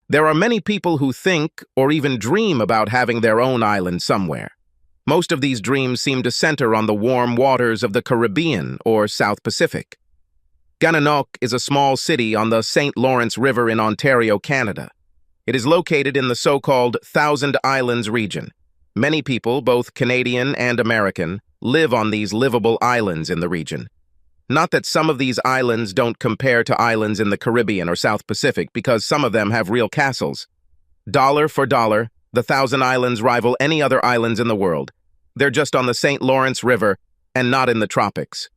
There are many people who think or even dream about having their own island somewhere. Most of these dreams seem to center on the warm waters of the Caribbean or South Pacific. Gananoque is a small city on the St. Lawrence River in Ontario, Canada. It is located in the so-called Thousand Islands region. Many people, both Canadian and American, live on these livable islands in the region. Not that some of these islands don't compare to islands in the Caribbean or South Pacific, because some of them have real castles. Dollar for dollar, the Thousand Islands rival any other islands in the world. They're just on the St. Lawrence River and not in the tropics.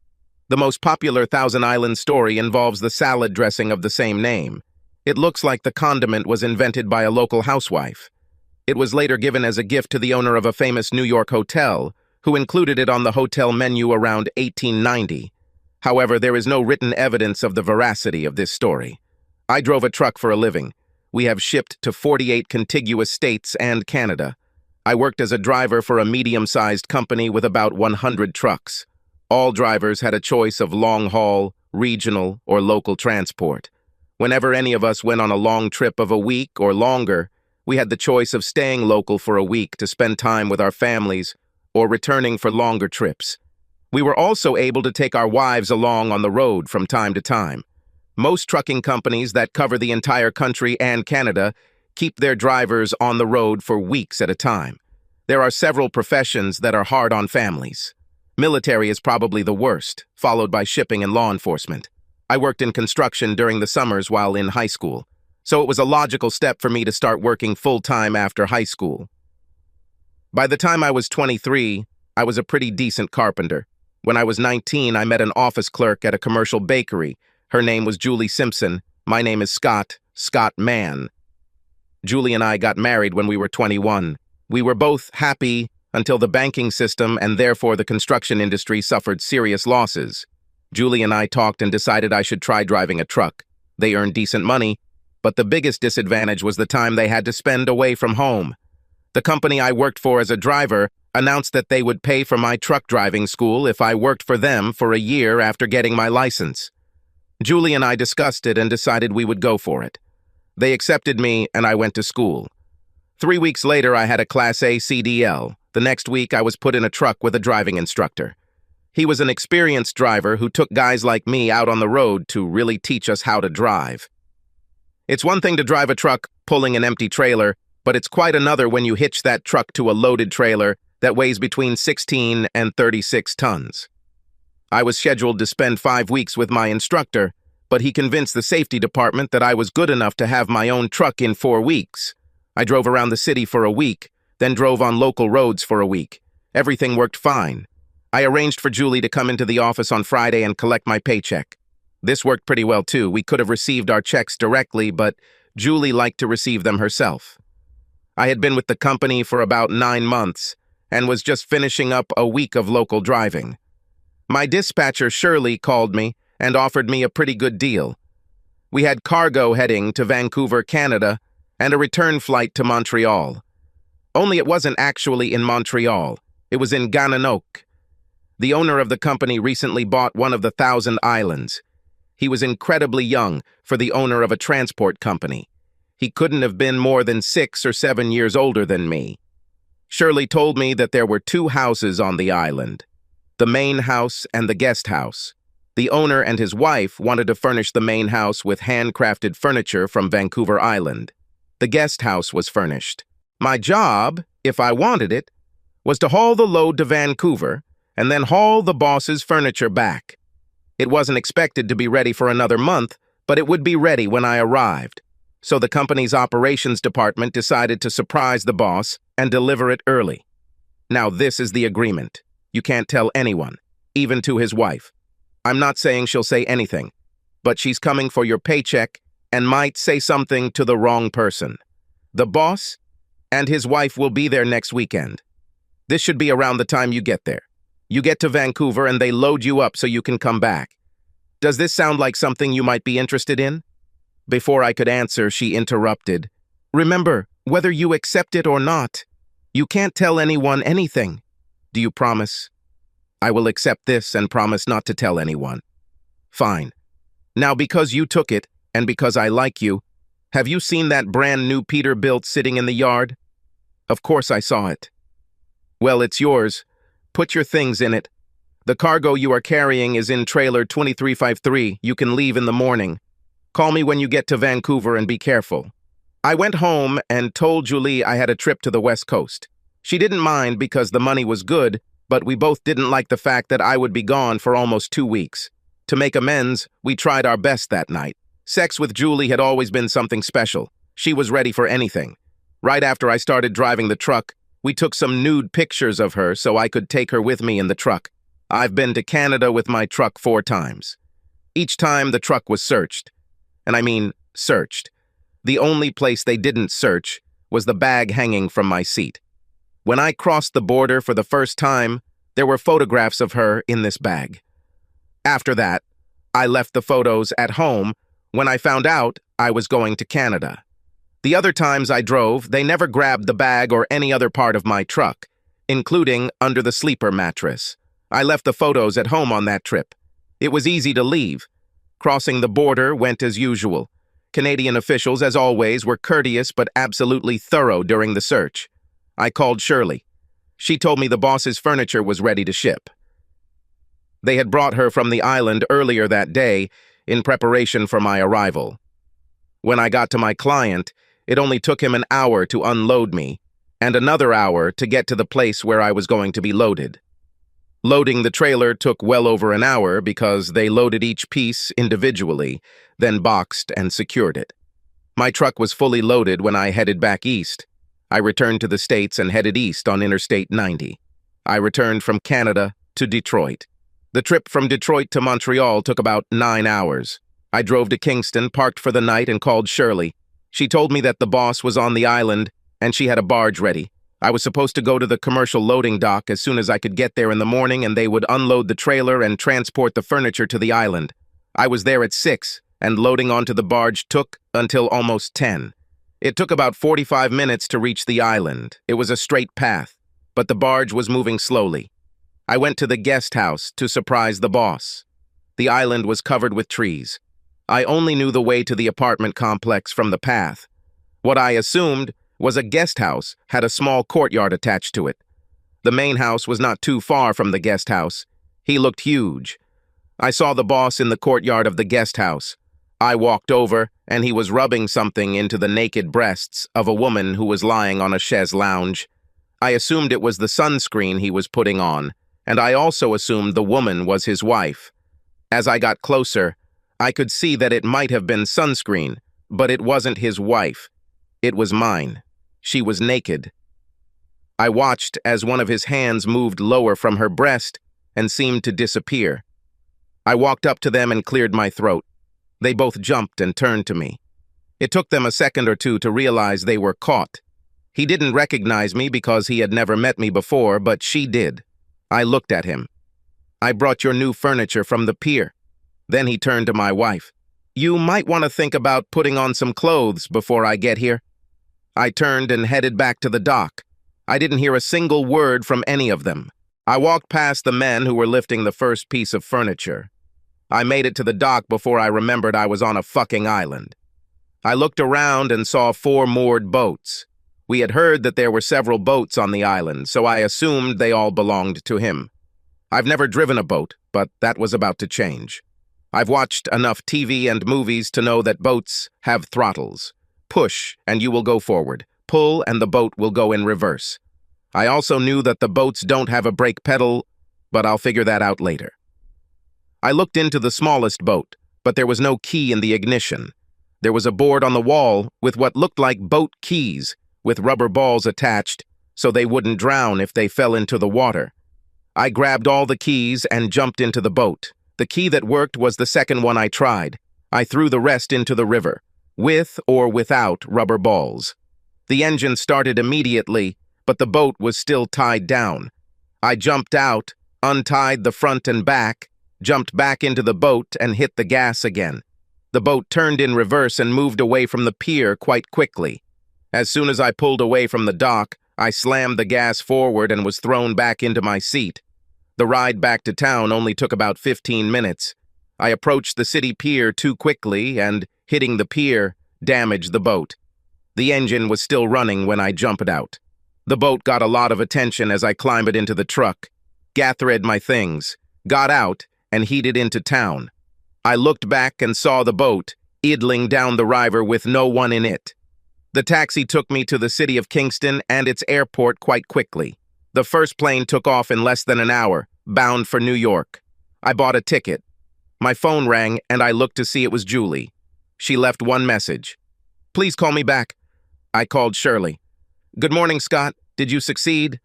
The most popular Thousand Islands story involves the salad dressing of the same name. It looks like the condiment was invented by a local housewife. It was later given as a gift to the owner of a famous New York hotel, who included it on the hotel menu around 1890. However, there is no written evidence of the veracity of this story. I drove a truck for a living. We have shipped to 48 contiguous states and Canada. I worked as a driver for a medium-sized company with about 100 trucks. All drivers had a choice of long-haul, regional, or local transport. Whenever any of us went on a long trip of a week or longer, we had the choice of staying local for a week to spend time with our families or returning for longer trips. We were also able to take our wives along on the road from time to time. Most trucking companies that cover the entire country and Canada keep their drivers on the road for weeks at a time. There are several professions that are hard on families. Military is probably the worst, followed by shipping and law enforcement. I worked in construction during the summers while in high school, so it was a logical step for me to start working full-time after high school. By the time I was 23, I was a pretty decent carpenter. When I was 19, I met an office clerk at a commercial bakery. Her name was Julie Simpson. My name is Scott Mann. Julie and I got married when we were 21. We were both happy until the banking system and therefore the construction industry suffered serious losses. Julie and I talked and decided I should try driving a truck. They earned decent money, but the biggest disadvantage was the time they had to spend away from home. The company I worked for as a driver announced that they would pay for my truck driving school if I worked for them for a year after getting my license. Julie and I discussed it and decided we would go for it. They accepted me and I went to school. 3 weeks later, I had a Class A CDL. The next week, I was put in a truck with a driving instructor. He was an experienced driver who took guys like me out on the road to really teach us how to drive. It's one thing to drive a truck pulling an empty trailer, but it's quite another when you hitch that truck to a loaded trailer that weighs between 16 and 36 tons. I was scheduled to spend 5 weeks with my instructor, but he convinced the safety department that I was good enough to have my own truck in 4 weeks. I drove around the city for a week, then drove on local roads for a week. Everything worked fine. I arranged for Julie to come into the office on Friday and collect my paycheck. This worked pretty well too. We could have received our checks directly, but Julie liked to receive them herself. I had been with the company for about 9 months and was just finishing up a week of local driving. My dispatcher, Shirley, called me and offered me a pretty good deal. We had cargo heading to Vancouver, Canada, and a return flight to Montreal. Only it wasn't actually in Montreal. It was in Gananoque. The owner of the company recently bought one of the Thousand Islands. He was incredibly young for the owner of a transport company. He couldn't have been more than 6 or 7 years older than me. Shirley told me that there were 2 houses on the island, the main house and the guest house. The owner and his wife wanted to furnish the main house with handcrafted furniture from Vancouver Island. The guest house was furnished. My job, if I wanted it, was to haul the load to Vancouver and then haul the boss's furniture back. It wasn't expected to be ready for another month, but it would be ready when I arrived. So the company's operations department decided to surprise the boss and deliver it early. Now this is the agreement. You can't tell anyone, even to his wife. I'm not saying she'll say anything, but she's coming for your paycheck and might say something to the wrong person. The boss and his wife will be there next weekend. This should be around the time you get there. You get to Vancouver and they load you up so you can come back. Does this sound like something you might be interested in? Before I could answer, she interrupted. Remember, whether you accept it or not, you can't tell anyone anything. Do you promise? I will accept this and promise not to tell anyone. Fine. Now, because you took it, and because I like you, Have you seen that brand new Peterbilt sitting in the yard? Of course I saw it. Well, it's yours. Put your things in it. The cargo you are carrying is in trailer 2353. You can leave in the morning. Call me when you get to Vancouver and be careful. I went home and told Julie I had a trip to the West Coast. She didn't mind because the money was good, but we both didn't like the fact that I would be gone for almost 2 weeks. To make amends, we tried our best that night. Sex with Julie had always been something special. She was ready for anything. Right after I started driving the truck, we took some nude pictures of her so I could take her with me in the truck. I've been to Canada with my truck 4 times. Each time the truck was searched. And I mean searched. The only place they didn't search was the bag hanging from my seat. When I crossed the border for the first time, there were photographs of her in this bag. After that, I left the photos at home when I found out I was going to Canada. The other times I drove, they never grabbed the bag or any other part of my truck, including under the sleeper mattress. I left the photos at home on that trip. It was easy to leave. Crossing the border went as usual. Canadian officials, as always, were courteous but absolutely thorough during the search. I called Shirley. She told me the boss's furniture was ready to ship. They had brought her from the island earlier that day in preparation for my arrival. When I got to my client, it only took him an hour to unload me, and another hour to get to the place where I was going to be loaded. Loading the trailer took well over an hour because they loaded each piece individually, then boxed and secured it. My truck was fully loaded when I headed back east. I returned to the States and headed east on Interstate 90. I returned from Canada to Detroit. The trip from Detroit to Montreal took about 9 hours. I drove to Kingston, parked for the night, and called Shirley. She told me that the boss was on the island and she had a barge ready. I was supposed to go to the commercial loading dock as soon as I could get there in the morning, and they would unload the trailer and transport the furniture to the island. I was there at 6, and loading onto the barge took until almost 10. It took about 45 minutes to reach the island. It was a straight path, but the barge was moving slowly. I went to the guest house to surprise the boss. The island was covered with trees. I only knew the way to the apartment complex from the path. What I assumed was a guest house had a small courtyard attached to it. The main house was not too far from the guest house. He looked huge. I saw the boss in the courtyard of the guest house. I walked over, and he was rubbing something into the naked breasts of a woman who was lying on a chaise lounge. I assumed it was the sunscreen he was putting on, and I also assumed the woman was his wife. As I got closer, I could see that it might have been sunscreen, but it wasn't his wife. It was mine. She was naked. I watched as one of his hands moved lower from her breast and seemed to disappear. I walked up to them and cleared my throat. They both jumped and turned to me. It took them a second or two to realize they were caught. He didn't recognize me because he had never met me before, but she did. I looked at him. I brought your new furniture from the pier. Then he turned to my wife. You might want to think about putting on some clothes before I get here. I turned and headed back to the dock. I didn't hear a single word from any of them. I walked past the men who were lifting the first piece of furniture. I made it to the dock before I remembered I was on a fucking island. I looked around and saw 4 moored boats. We had heard that there were several boats on the island, so I assumed they all belonged to him. I've never driven a boat, but that was about to change. I've watched enough TV and movies to know that boats have throttles. Push, and you will go forward. Pull, and the boat will go in reverse. I also knew that the boats don't have a brake pedal, but I'll figure that out later. I looked into the smallest boat, but there was no key in the ignition. There was a board on the wall with what looked like boat keys, with rubber balls attached, so they wouldn't drown if they fell into the water. I grabbed all the keys and jumped into the boat. The key that worked was the second one I tried. I threw the rest into the river, with or without rubber balls. The engine started immediately, but the boat was still tied down. I jumped out, untied the front and back, jumped back into the boat and hit the gas again. The boat turned in reverse and moved away from the pier quite quickly. As soon as I pulled away from the dock, I slammed the gas forward and was thrown back into my seat. The ride back to town only took about 15 minutes. I approached the city pier too quickly and, hitting the pier, damaged the boat. The engine was still running when I jumped out. The boat got a lot of attention as I climbed into the truck, gathered my things, got out, and headed into town. I looked back and saw the boat idling down the river with no one in it. The taxi took me to the city of Kingston and its airport quite quickly. The first plane took off in less than an hour, bound for New York. I bought a ticket. My phone rang and I looked to see it was Julie. She left one message. "Please call me back." I called Shirley. "Good morning, Scott. Did you succeed?"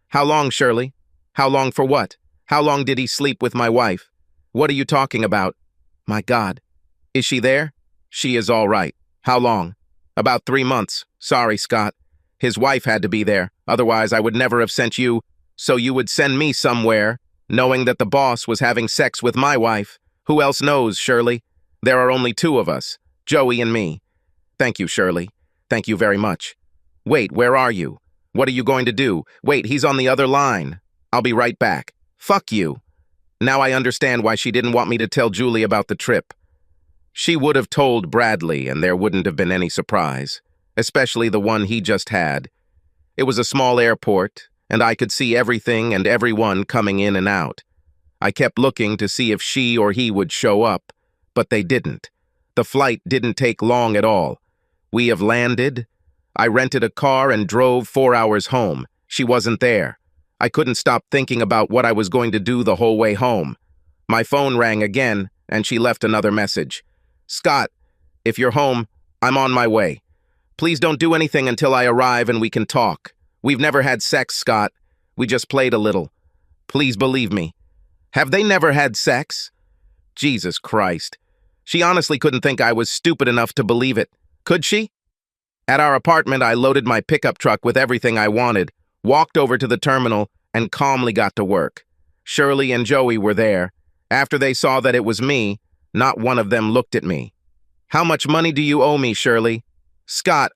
"How long, Shirley?" "How long for what? How long did he sleep with my wife?" "What are you talking about?" "My God. Is she there?" "She is all right." "How long?" "About 3 months. Sorry, Scott. His wife had to be there. Otherwise, I would never have sent you. So you would send me somewhere, knowing that the boss was having sex with my wife. Who else knows, Shirley? There are only 2 of us, Joey and me." "Thank you, Shirley. Thank you very much." "Wait, where are you? What are you going to do?" "Wait, he's on the other line. I'll be right back." "Fuck you." Now I understand why she didn't want me to tell Julie about the trip. She would have told Bradley, and there wouldn't have been any surprise, especially the one he just had. It was a small airport, and I could see everything and everyone coming in and out. I kept looking to see if she or he would show up, but they didn't. The flight didn't take long at all. We have landed. I rented a car and drove 4 hours home. She wasn't there. I couldn't stop thinking about what I was going to do the whole way home. My phone rang again, and she left another message. "Scott, if you're home, I'm on my way. Please don't do anything until I arrive and we can talk. We've never had sex, Scott. We just played a little. Please believe me." Have they never had sex? Jesus Christ. She honestly couldn't think I was stupid enough to believe it. Could she? At our apartment, I loaded my pickup truck with everything I wanted, walked over to the terminal, and calmly got to work. Shirley and Joey were there. After they saw that it was me, not one of them looked at me. "How much money do you owe me, Shirley?" "Scott,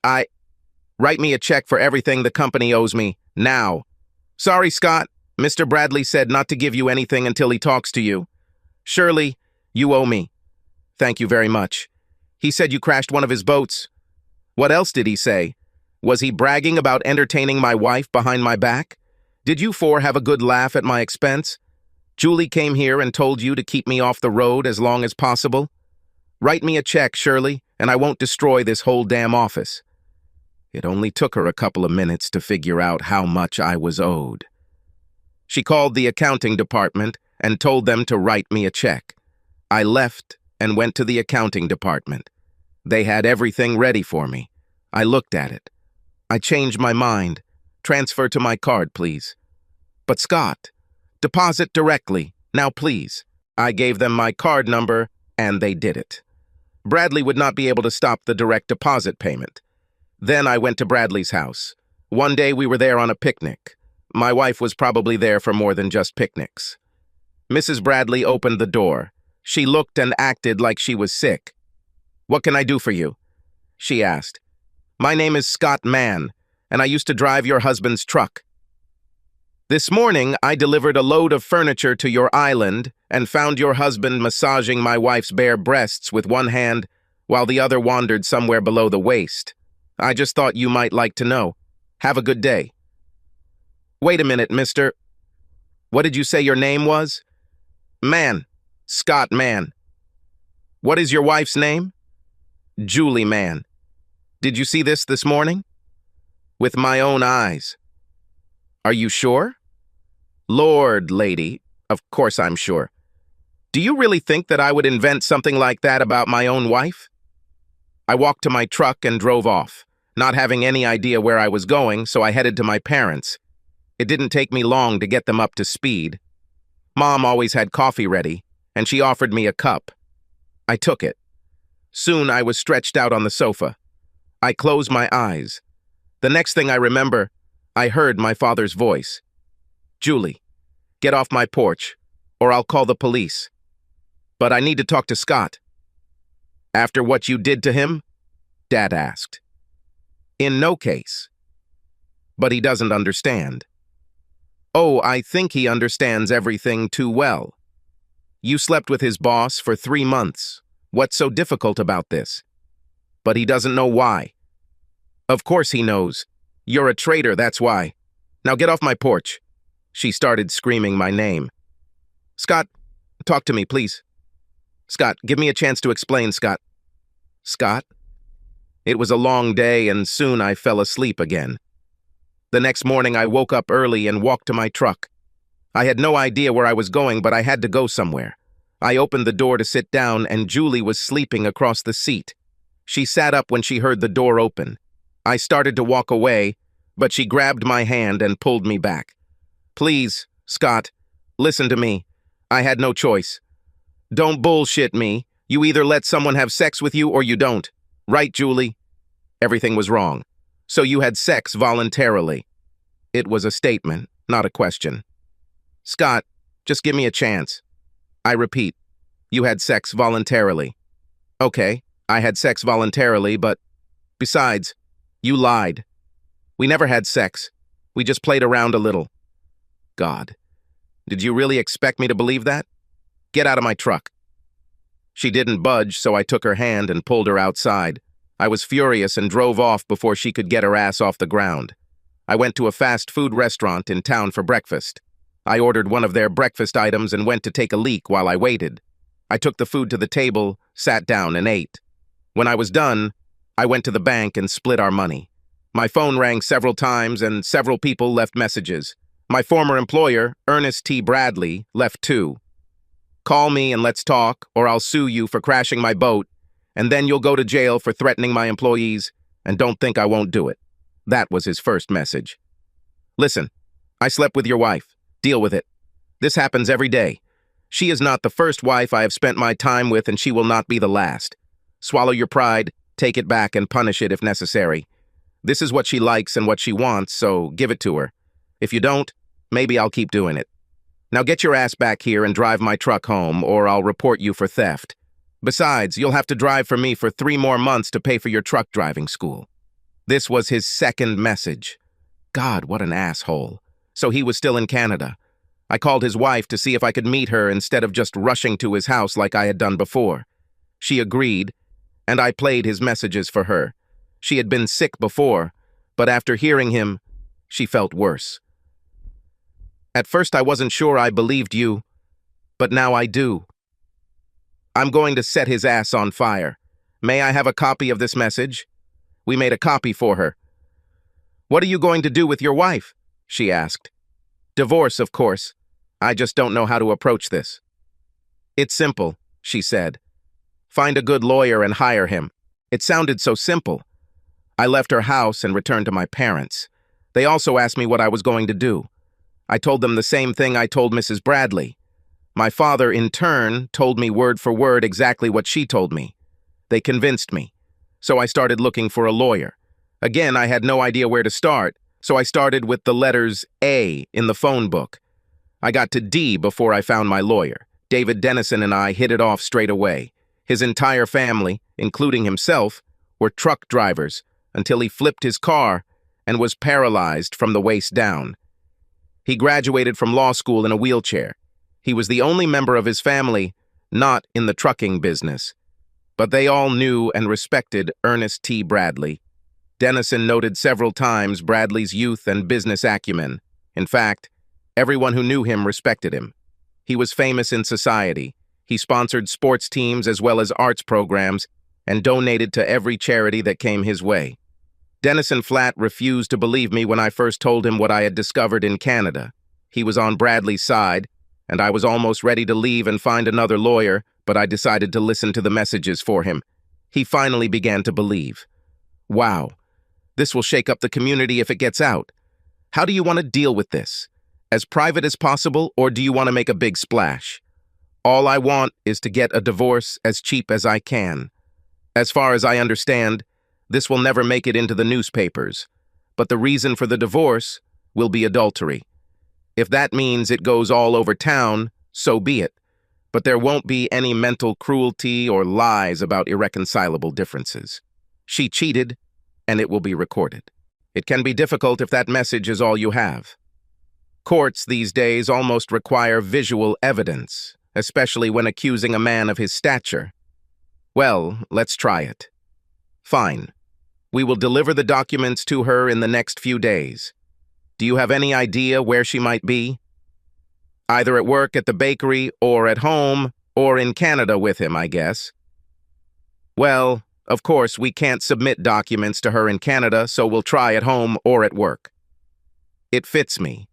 Write me a check for everything the company owes me, now." "Sorry, Scott. Mr. Bradley said not to give you anything until he talks to you." "Shirley, you owe me." "Thank you very much. He said you crashed one of his boats." "What else did he say? Was he bragging about entertaining my wife behind my back? Did you 4 have a good laugh at my expense? Julie came here and told you to keep me off the road as long as possible? Write me a check, Shirley, and I won't destroy this whole damn office." It only took her a couple of minutes to figure out how much I was owed. She called the accounting department and told them to write me a check. I left and went to the accounting department. They had everything ready for me. I looked at it. I changed my mind. "Transfer to my card, please." "But Scott, deposit directly, now please." I gave them my card number, and they did it. Bradley would not be able to stop the direct deposit payment. Then I went to Bradley's house. One day we were there on a picnic. My wife was probably there for more than just picnics. Mrs. Bradley opened the door. She looked and acted like she was sick. "What can I do for you?" she asked. "My name is Scott Mann, and I used to drive your husband's truck. This morning, I delivered a load of furniture to your island and found your husband massaging my wife's bare breasts with one hand while the other wandered somewhere below the waist. I just thought you might like to know. Have a good day." "Wait a minute, mister. What did you say your name was?" "Mann. Scott Mann." "What is your wife's name?" "Julie Mann." "Did you see this morning?" "With my own eyes." "Are you sure?" "Lord, lady, of course I'm sure. Do you really think that I would invent something like that about my own wife?" I walked to my truck and drove off, not having any idea where I was going, so I headed to my parents. It didn't take me long to get them up to speed. Mom always had coffee ready, and she offered me a cup. I took it. Soon I was stretched out on the sofa. I closed my eyes. The next thing I remember, I heard my father's voice. "Julie, get off my porch, or I'll call the police. But I need to talk to Scott." "After what you did to him?" Dad asked. "In no case." "But he doesn't understand." "Oh, I think he understands everything too well. You slept with his boss for 3 months. What's so difficult about this?" but he doesn't know why. Of course he knows. You're a traitor, that's why. Now get off my porch. She started screaming my name. Scott, talk to me, please. Scott, give me a chance to explain, Scott. Scott? It was a long day, and soon I fell asleep again. The next morning I woke up early and walked to my truck. I had no idea where I was going, but I had to go somewhere. I opened the door to sit down, and Julie was sleeping across the seat. She sat up when she heard the door open. I started to walk away, but she grabbed my hand and pulled me back. Please, Scott, listen to me. I had no choice. Don't bullshit me. You either let someone have sex with you or you don't. Right, Julie? Everything was wrong. So you had sex voluntarily. It was a statement, not a question. Scott, just give me a chance. I repeat, you had sex voluntarily. Okay, I had sex voluntarily, but besides, you lied. We never had sex. We just played around a little. God, did you really expect me to believe that? Get out of my truck. She didn't budge, so I took her hand and pulled her outside. I was furious and drove off before she could get her ass off the ground. I went to a fast food restaurant in town for breakfast. I ordered one of their breakfast items and went to take a leak while I waited. I took the food to the table, sat down, and ate. When I was done, I went to the bank and split our money. My phone rang several times and several people left messages. My former employer, Ernest T. Bradley, left too. Call me and let's talk, or I'll sue you for crashing my boat, and then you'll go to jail for threatening my employees, and don't think I won't do it. That was his first message. Listen, I slept with your wife. Deal with it. This happens every day. She is not the first wife I have spent my time with, and she will not be the last. Swallow your pride, take it back, and punish it if necessary. This is what she likes and what she wants, so give it to her. If you don't, maybe I'll keep doing it. Now get your ass back here and drive my truck home, or I'll report you for theft. Besides, you'll have to drive for me for 3 more months to pay for your truck driving school. This was his second message. God, what an asshole. So he was still in Canada. I called his wife to see if I could meet her instead of just rushing to his house like I had done before. She agreed, and I played his messages for her. She had been sick before, but after hearing him, she felt worse. At first I wasn't sure I believed you, but now I do. I'm going to set his ass on fire. May I have a copy of this message? We made a copy for her. What are you going to do with your wife? She asked. Divorce, of course. I just don't know how to approach this. It's simple, she said. Find a good lawyer and hire him. It sounded so simple. I left her house and returned to my parents. They also asked me what I was going to do. I told them the same thing I told Mrs. Bradley. My father, in turn, told me word for word exactly what she told me. They convinced me. So I started looking for a lawyer. Again, I had no idea where to start, so I started with the letters A in the phone book. I got to D before I found my lawyer. David Dennison and I hit it off straight away. His entire family, including himself, were truck drivers until he flipped his car and was paralyzed from the waist down. He graduated from law school in a wheelchair. He was the only member of his family not in the trucking business. But they all knew and respected Ernest T. Bradley. Dennison noted several times Bradley's youth and business acumen. In fact, everyone who knew him respected him. He was famous in society. He sponsored sports teams as well as arts programs and donated to every charity that came his way. Dennison flat refused to believe me when I first told him what I had discovered in Canada. He was on Bradley's side, and I was almost ready to leave and find another lawyer, but I decided to listen to the messages for him. He finally began to believe. Wow, this will shake up the community if it gets out. How do you want to deal with this? As private as possible, or do you want to make a big splash? All I want is to get a divorce as cheap as I can. As far as I understand, this will never make it into the newspapers, but the reason for the divorce will be adultery. If that means it goes all over town, so be it, but there won't be any mental cruelty or lies about irreconcilable differences. She cheated, and it will be recorded. It can be difficult if that message is all you have. Courts these days almost require visual evidence, especially when accusing a man of his stature. Well, let's try it. Fine. We will deliver the documents to her in the next few days. Do you have any idea where she might be? Either at work at the bakery, or at home, or in Canada with him, I guess. Well, of course, we can't submit documents to her in Canada, so we'll try at home or at work. It fits me.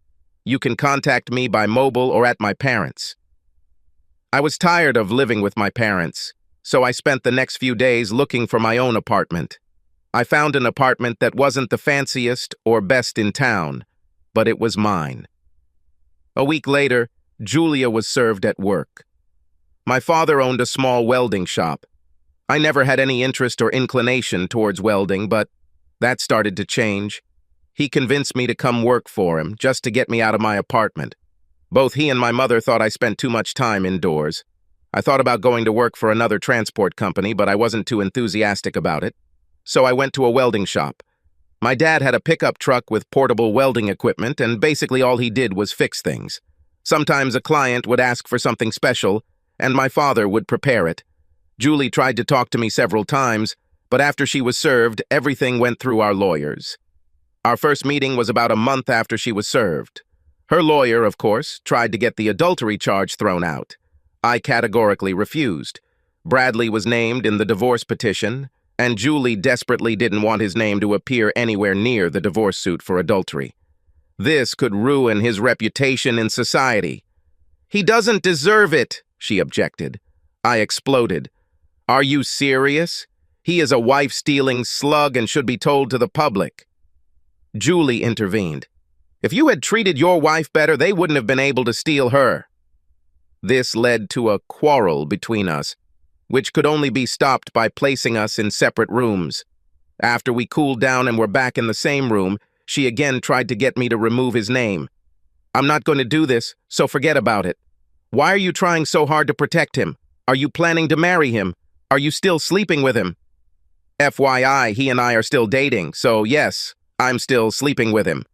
You can contact me by mobile or at my parents'. I was tired of living with my parents, so I spent the next few days looking for my own apartment. I found an apartment that wasn't the fanciest or best in town, but it was mine. A week later, Julia was served at work. My father owned a small welding shop. I never had any interest or inclination towards welding, but that started to change. He convinced me to come work for him, just to get me out of my apartment. Both he and my mother thought I spent too much time indoors. I thought about going to work for another transport company, but I wasn't too enthusiastic about it. So I went to a welding shop. My dad had a pickup truck with portable welding equipment, and basically all he did was fix things. Sometimes a client would ask for something special, and my father would prepare it. Julie tried to talk to me several times, but after she was served, everything went through our lawyers. Our first meeting was about a month after she was served. Her lawyer, of course, tried to get the adultery charge thrown out. I categorically refused. Bradley was named in the divorce petition, and Julie desperately didn't want his name to appear anywhere near the divorce suit for adultery. This could ruin his reputation in society. "He doesn't deserve it," she objected. I exploded. "Are you serious? He is a wife-stealing slug and should be told to the public." Julie intervened. "If you had treated your wife better, they wouldn't have been able to steal her." This led to a quarrel between us, which could only be stopped by placing us in separate rooms. After we cooled down and were back in the same room, she again tried to get me to remove his name. "I'm not going to do this, so forget about it. Why are you trying so hard to protect him? Are you planning to marry him? Are you still sleeping with him?" FYI, he and I are still dating, so yes, I'm still sleeping with him.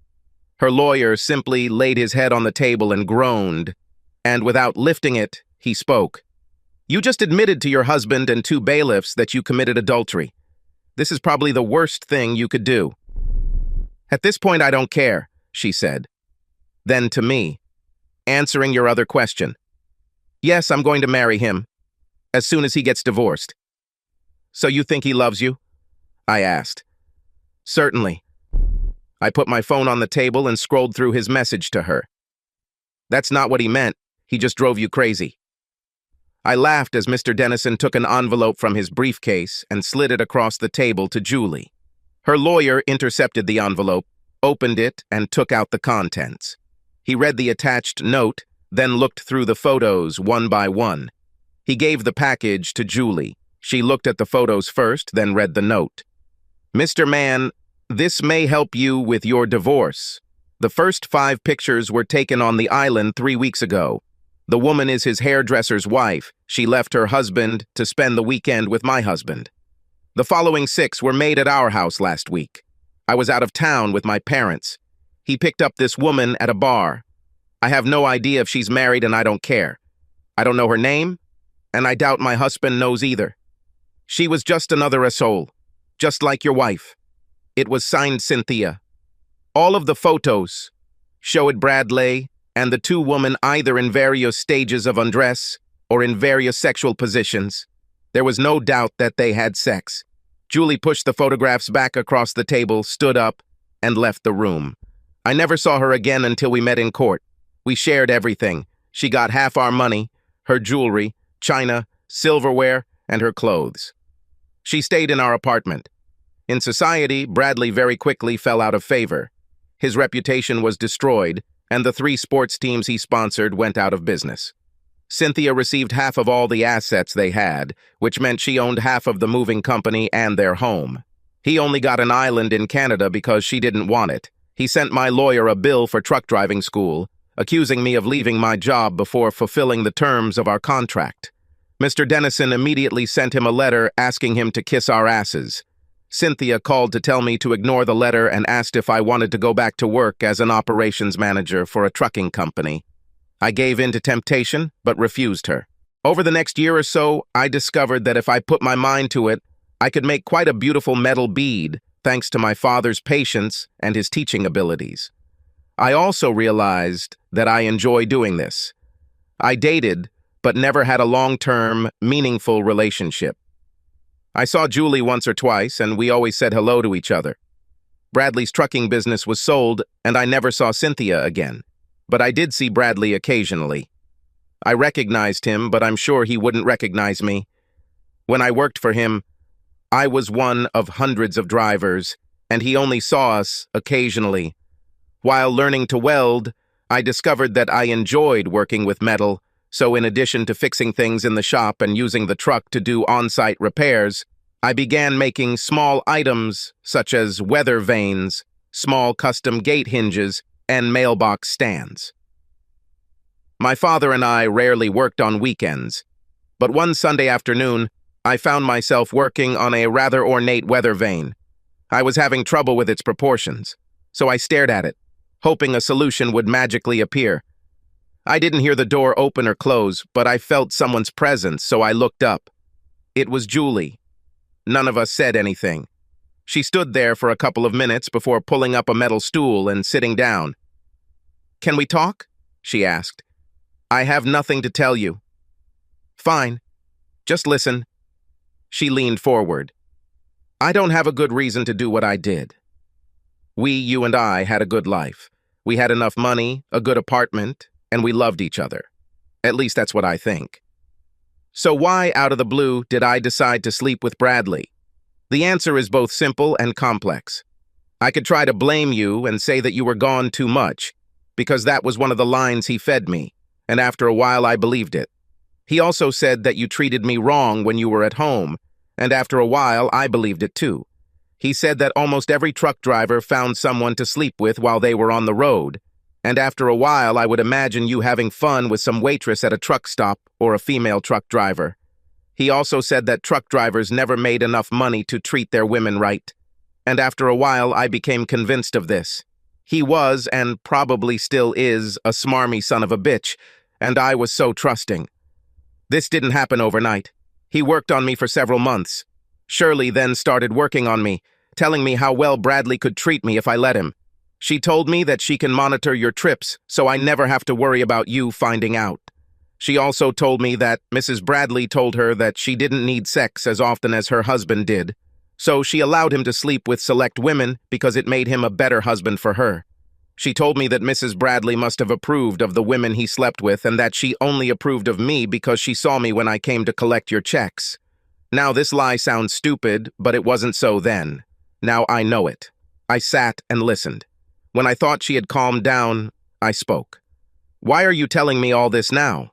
Her lawyer simply laid his head on the table and groaned, and without lifting it, he spoke. "You just admitted to your husband and 2 bailiffs that you committed adultery. This is probably the worst thing you could do." "At this point, I don't care," she said. Then to me, "Answering your other question. Yes, I'm going to marry him, as soon as he gets divorced." "So you think he loves you?" I asked. "Certainly." I put my phone on the table and scrolled through his message to her. "That's not what he meant. He just drove you crazy." I laughed as Mr. Dennison took an envelope from his briefcase and slid it across the table to Julie. Her lawyer intercepted the envelope, opened it, and took out the contents. He read the attached note, then looked through the photos one by one. He gave the package to Julie. She looked at the photos first, then read the note. "Mr. Mann, this may help you with your divorce. The first 5 pictures were taken on the island 3 weeks ago. The woman is his hairdresser's wife. She left her husband to spend the weekend with my husband. The following 6 were made at our house last week. I was out of town with my parents. He picked up this woman at a bar. I have no idea if she's married and I don't care. I don't know her name, and I doubt my husband knows either. She was just another asshole, just like your wife. It was signed Cynthia. All of the photos showed Bradley and the 2 women either in various stages of undress or in various sexual positions. There was no doubt that they had sex." Julie pushed the photographs back across the table, stood up, and left the room. I never saw her again until we met in court. We shared everything. She got half our money, her jewelry, china, silverware, and her clothes. She stayed in our apartment. In society, Bradley very quickly fell out of favor. His reputation was destroyed, and the 3 sports teams he sponsored went out of business. Cynthia received half of all the assets they had, which meant she owned half of the moving company and their home. He only got an island in Canada because she didn't want it. He sent my lawyer a bill for truck driving school, accusing me of leaving my job before fulfilling the terms of our contract. Mr. Dennison immediately sent him a letter asking him to kiss our asses. Cynthia called to tell me to ignore the letter and asked if I wanted to go back to work as an operations manager for a trucking company. I gave in to temptation, but refused her. Over the next year or so, I discovered that if I put my mind to it, I could make quite a beautiful metal bead thanks to my father's patience and his teaching abilities. I also realized that I enjoy doing this. I dated, but never had a long-term, meaningful relationship. I saw Julie once or twice, and we always said hello to each other. Bradley's trucking business was sold, and I never saw Cynthia again. But I did see Bradley occasionally. I recognized him, but I'm sure he wouldn't recognize me. When I worked for him, I was one of hundreds of drivers, and he only saw us occasionally. While learning to weld, I discovered that I enjoyed working with metal, so in addition to fixing things in the shop and using the truck to do on-site repairs, I began making small items such as weather vanes, small custom gate hinges, and mailbox stands. My father and I rarely worked on weekends, but one Sunday afternoon, I found myself working on a rather ornate weather vane. I was having trouble with its proportions, so I stared at it, hoping a solution would magically appear. I didn't hear the door open or close, but I felt someone's presence, so I looked up. It was Julie. None of us said anything. She stood there for a couple of minutes before pulling up a metal stool and sitting down. "Can we talk?" she asked. "I have nothing to tell you." "Fine. Just listen." She leaned forward. "I don't have a good reason to do what I did. You and I, had a good life. We had enough money, a good apartment, and we loved each other. At least that's what I think. So why, out of the blue, did I decide to sleep with Bradley? The answer is both simple and complex. I could try to blame you and say that you were gone too much, because that was one of the lines he fed me, and after a while I believed it. He also said that you treated me wrong when you were at home, and after a while I believed it too. He said that almost every truck driver found someone to sleep with while they were on the road, and after a while I would imagine you having fun with some waitress at a truck stop or a female truck driver. He also said that truck drivers never made enough money to treat their women right, and after a while I became convinced of this. He was, and probably still is, a smarmy son of a bitch, and I was so trusting. This didn't happen overnight. He worked on me for several months. Shirley then started working on me, telling me how well Bradley could treat me if I let him. She told me that she can monitor your trips, so I never have to worry about you finding out. She also told me that Mrs. Bradley told her that she didn't need sex as often as her husband did, so she allowed him to sleep with select women because it made him a better husband for her. She told me that Mrs. Bradley must have approved of the women he slept with and that she only approved of me because she saw me when I came to collect your checks. Now this lie sounds stupid, but it wasn't so then. Now I know it. I sat and listened. When I thought she had calmed down, I spoke. "Why are you telling me all this now?"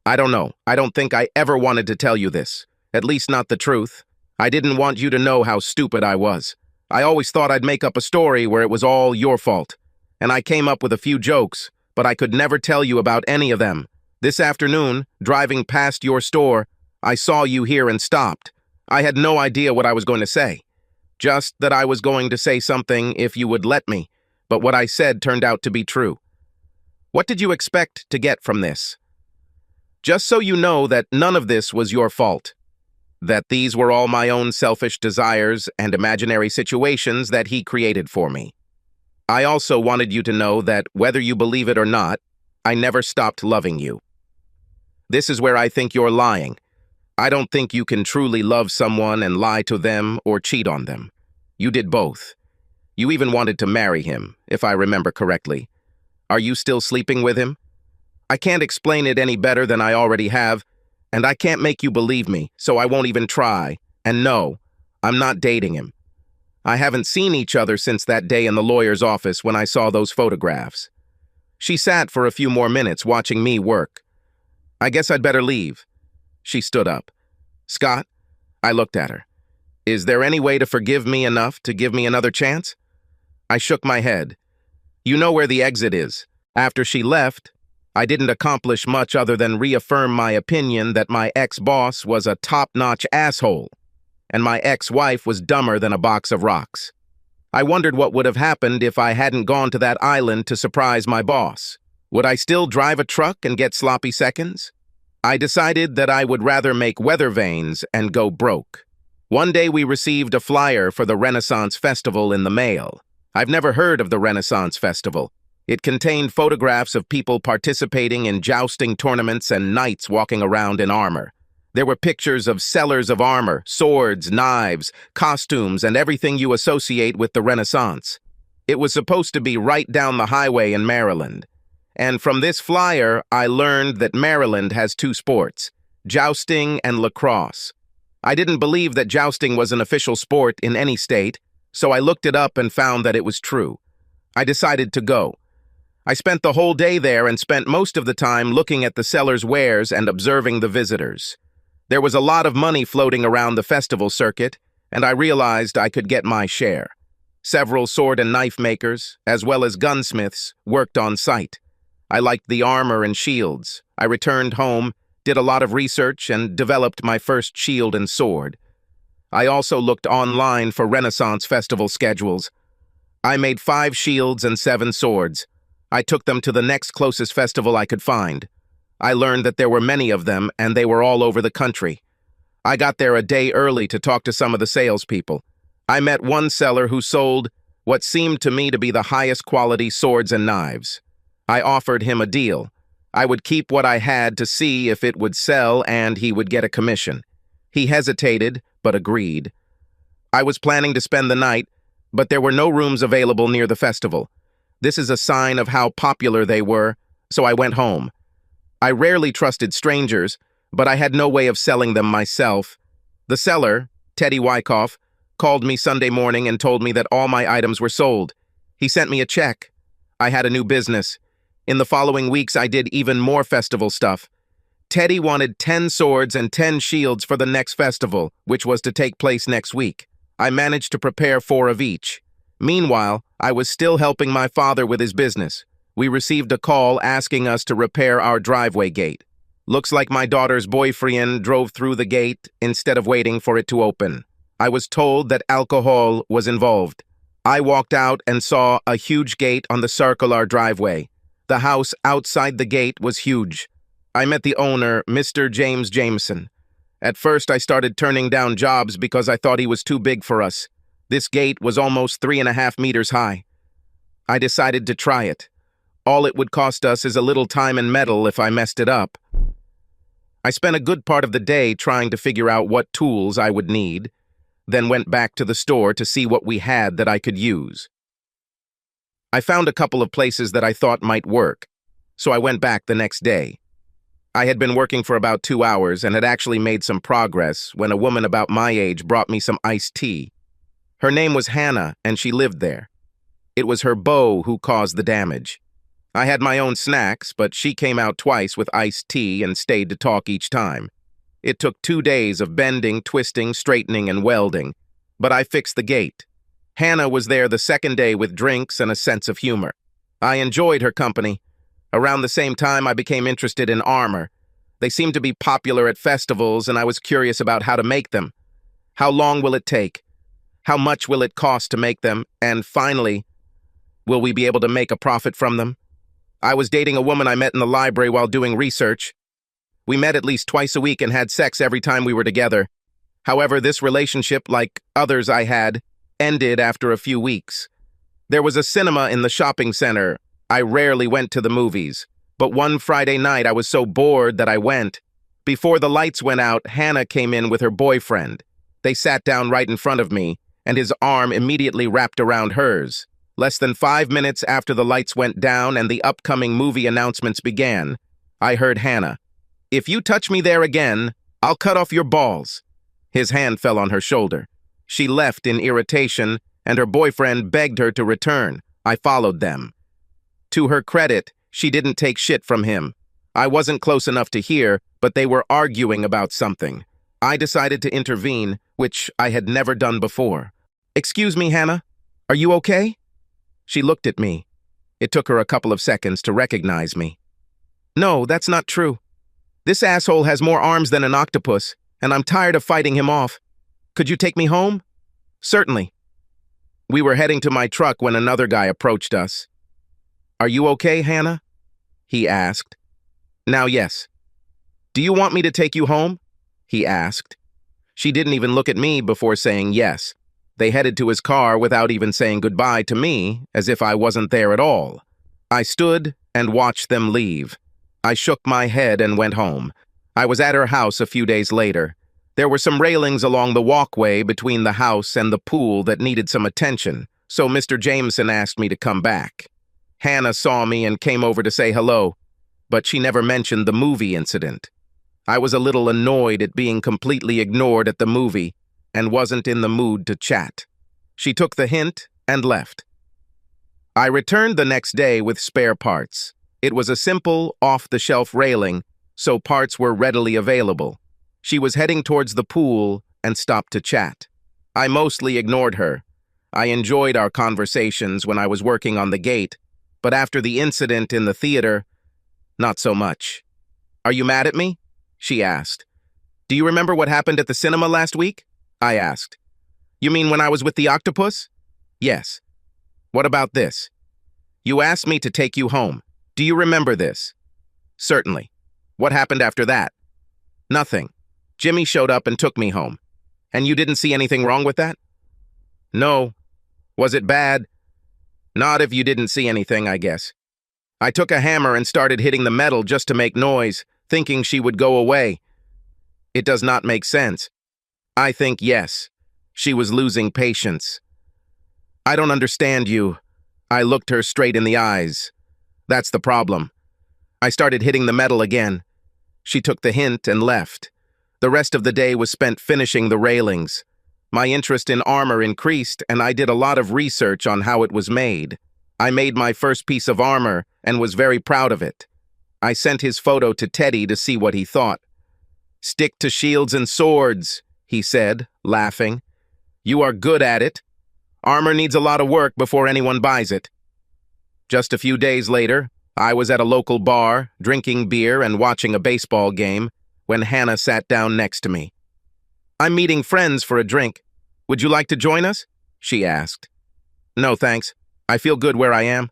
"I don't know. I don't think I ever wanted to tell you this. At least not the truth. I didn't want you to know how stupid I was. I always thought I'd make up a story where it was all your fault. And I came up with a few jokes, but I could never tell you about any of them. This afternoon, driving past your store, I saw you here and stopped. I had no idea what I was going to say. Just that I was going to say something if you would let me, but what I said turned out to be true. What did you expect to get from this? Just so you know that none of this was your fault. That these were all my own selfish desires and imaginary situations that he created for me. I also wanted you to know that, whether you believe it or not, I never stopped loving you. This is where I think you're lying. I don't think you can truly love someone and lie to them or cheat on them. You did both. You even wanted to marry him, if I remember correctly. Are you still sleeping with him? I can't explain it any better than I already have, and I can't make you believe me, so I won't even try. And no, I'm not dating him. I haven't seen each other since that day in the lawyer's office when I saw those photographs. She sat for a few more minutes watching me work. I guess I'd better leave. She stood up. Scott? I looked at her. Is there any way to forgive me enough to give me another chance? I shook my head. You know where the exit is. After she left, I didn't accomplish much other than reaffirm my opinion that my ex-boss was a top-notch asshole, and my ex-wife was dumber than a box of rocks. I wondered what would have happened if I hadn't gone to that island to surprise my boss. Would I still drive a truck and get sloppy seconds? I decided that I would rather make weather vanes and go broke. One day we received a flyer for the Renaissance Festival in the mail. I've never heard of the Renaissance Festival. It contained photographs of people participating in jousting tournaments and knights walking around in armor. There were pictures of sellers of armor, swords, knives, costumes, and everything you associate with the Renaissance. It was supposed to be right down the highway in Maryland. And from this flyer, I learned that Maryland has two sports, jousting and lacrosse. I didn't believe that jousting was an official sport in any state, so I looked it up and found that it was true. I decided to go. I spent the whole day there and spent most of the time looking at the sellers' wares and observing the visitors. There was a lot of money floating around the festival circuit, and I realized I could get my share. Several sword and knife makers, as well as gunsmiths, worked on site. I liked the armor and shields. I returned home, did a lot of research, and developed my first shield and sword. I also looked online for Renaissance Festival schedules. I made 5 shields and 7 swords. I took them to the next closest festival I could find. I learned that there were many of them, and they were all over the country. I got there a day early to talk to some of the salespeople. I met one seller who sold what seemed to me to be the highest quality swords and knives. I offered him a deal. I would keep what I had to see if it would sell, and he would get a commission. He hesitated, but agreed. I was planning to spend the night, but there were no rooms available near the festival. This is a sign of how popular they were, so I went home. I rarely trusted strangers, but I had no way of selling them myself. The seller, Teddy Wyckoff, called me Sunday morning and told me that all my items were sold. He sent me a check. I had a new business. In the following weeks, I did even more festival stuff. Teddy wanted 10 swords and 10 shields for the next festival, which was to take place next week. I managed to prepare 4 of each. Meanwhile, I was still helping my father with his business. We received a call asking us to repair our driveway gate. Looks like my daughter's boyfriend drove through the gate instead of waiting for it to open. I was told that alcohol was involved. I walked out and saw a huge gate on the circular driveway. The house outside the gate was huge. I met the owner, Mr. James Jameson. At first, I started turning down jobs because I thought he was too big for us. This gate was almost 3.5 meters high. I decided to try it. All it would cost us is a little time and metal if I messed it up. I spent a good part of the day trying to figure out what tools I would need, then went back to the store to see what we had that I could use. I found a couple of places that I thought might work, so I went back the next day. I had been working for about 2 hours and had actually made some progress when a woman about my age brought me some iced tea. Her name was Hannah, and she lived there. It was her beau who caused the damage. I had my own snacks, but she came out twice with iced tea and stayed to talk each time. It took 2 days of bending, twisting, straightening, and welding, but I fixed the gate. Hannah was there the second day with drinks and a sense of humor. I enjoyed her company. Around the same time, I became interested in armor. They seemed to be popular at festivals, and I was curious about how to make them. How long will it take? How much will it cost to make them? And finally, will we be able to make a profit from them? I was dating a woman I met in the library while doing research. We met at least twice a week and had sex every time we were together. However, this relationship, like others I had, ended after a few weeks. There was a cinema in the shopping center. I rarely went to the movies, but one Friday night I was so bored that I went. Before the lights went out, Hannah came in with her boyfriend. They sat down right in front of me, and his arm immediately wrapped around hers. Less than 5 minutes after the lights went down and the upcoming movie announcements began, I heard Hannah, "If you touch me there again, I'll cut off your balls." His hand fell on her shoulder. She left in irritation, and her boyfriend begged her to return. I followed them. To her credit, she didn't take shit from him. I wasn't close enough to hear, but they were arguing about something. I decided to intervene, which I had never done before. "Excuse me, Hannah, are you okay?" She looked at me. It took her a couple of seconds to recognize me. "No, that's not true. This asshole has more arms than an octopus, and I'm tired of fighting him off. Could you take me home?" "Certainly." We were heading to my truck when another guy approached us. "Are you okay, Hannah?" he asked. "Now, yes." "Do you want me to take you home?" he asked. She didn't even look at me before saying yes. They headed to his car without even saying goodbye to me, as if I wasn't there at all. I stood and watched them leave. I shook my head and went home. I was at her house a few days later. There were some railings along the walkway between the house and the pool that needed some attention, so Mr. Jameson asked me to come back. Hannah saw me and came over to say hello, but she never mentioned the movie incident. I was a little annoyed at being completely ignored at the movie and wasn't in the mood to chat. She took the hint and left. I returned the next day with spare parts. It was a simple, off-the-shelf railing, so parts were readily available. She was heading towards the pool and stopped to chat. I mostly ignored her. I enjoyed our conversations when I was working on the gate, but after the incident in the theater, not so much. "Are you mad at me?" she asked. "Do you remember what happened at the cinema last week?" I asked. "You mean when I was with the octopus?" "Yes." "What about this? You asked me to take you home. Do you remember this?" "Certainly." "What happened after that?" "Nothing. Jimmy showed up and took me home." "And you didn't see anything wrong with that?" "No." "Was it bad?" "Not if you didn't see anything, I guess." I took a hammer and started hitting the metal just to make noise, thinking she would go away. It does not make sense. I think yes. She was losing patience. "I don't understand you." I looked her straight in the eyes. "That's the problem." I started hitting the metal again. She took the hint and left. The rest of the day was spent finishing the railings. My interest in armor increased, and I did a lot of research on how it was made. I made my first piece of armor and was very proud of it. I sent his photo to Teddy to see what he thought. "Stick to shields and swords," he said, laughing. "You are good at it. Armor needs a lot of work before anyone buys it." Just a few days later, I was at a local bar, drinking beer and watching a baseball game, when Hannah sat down next to me. "I'm meeting friends for a drink. Would you like to join us?" she asked. "No, thanks. I feel good where I am."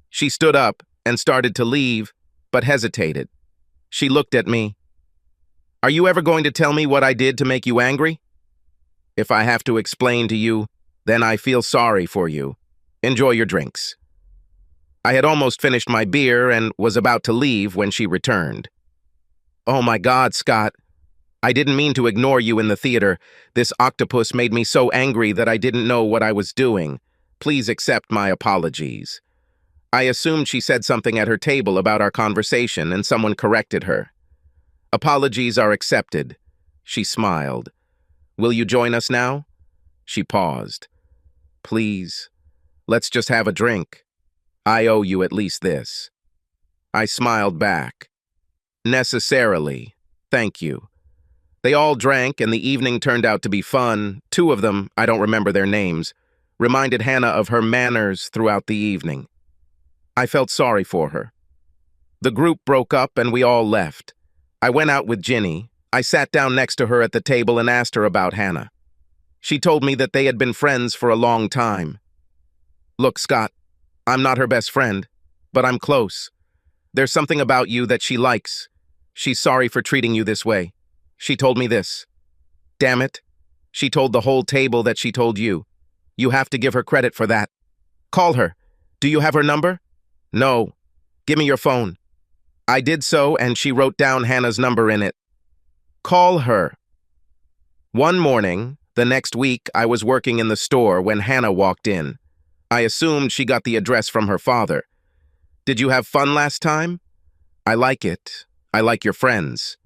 She stood up and started to leave, but hesitated. She looked at me. "Are you ever going to tell me what I did to make you angry?" "If I have to explain to you, then I feel sorry for you. Enjoy your drinks." I had almost finished my beer and was about to leave when she returned. "Oh my God, Scott. I didn't mean to ignore you in the theater. This octopus made me so angry that I didn't know what I was doing. Please accept my apologies." I assumed she said something at her table about our conversation and someone corrected her. "Apologies are accepted." She smiled. "Will you join us now?" She paused. "Please, let's just have a drink. I owe you at least this." I smiled back. "Necessarily. Thank you." They all drank, and the evening turned out to be fun. Two of them, I don't remember their names, reminded Hannah of her manners throughout the evening. I felt sorry for her. The group broke up and we all left. I went out with Ginny. I sat down next to her at the table and asked her about Hannah. She told me that they had been friends for a long time. "Look, Scott, I'm not her best friend, but I'm close. There's something about you that she likes. She's sorry for treating you this way. She told me this." "Damn it. She told the whole table that she told you. You have to give her credit for that. Call her. Do you have her number?" "No. Give me your phone." I did so, and she wrote down Hannah's number in it. "Call her." One morning, the next week, I was working in the store when Hannah walked in. I assumed she got the address from her father. "Did you have fun last time?" "I like it. I like your friends."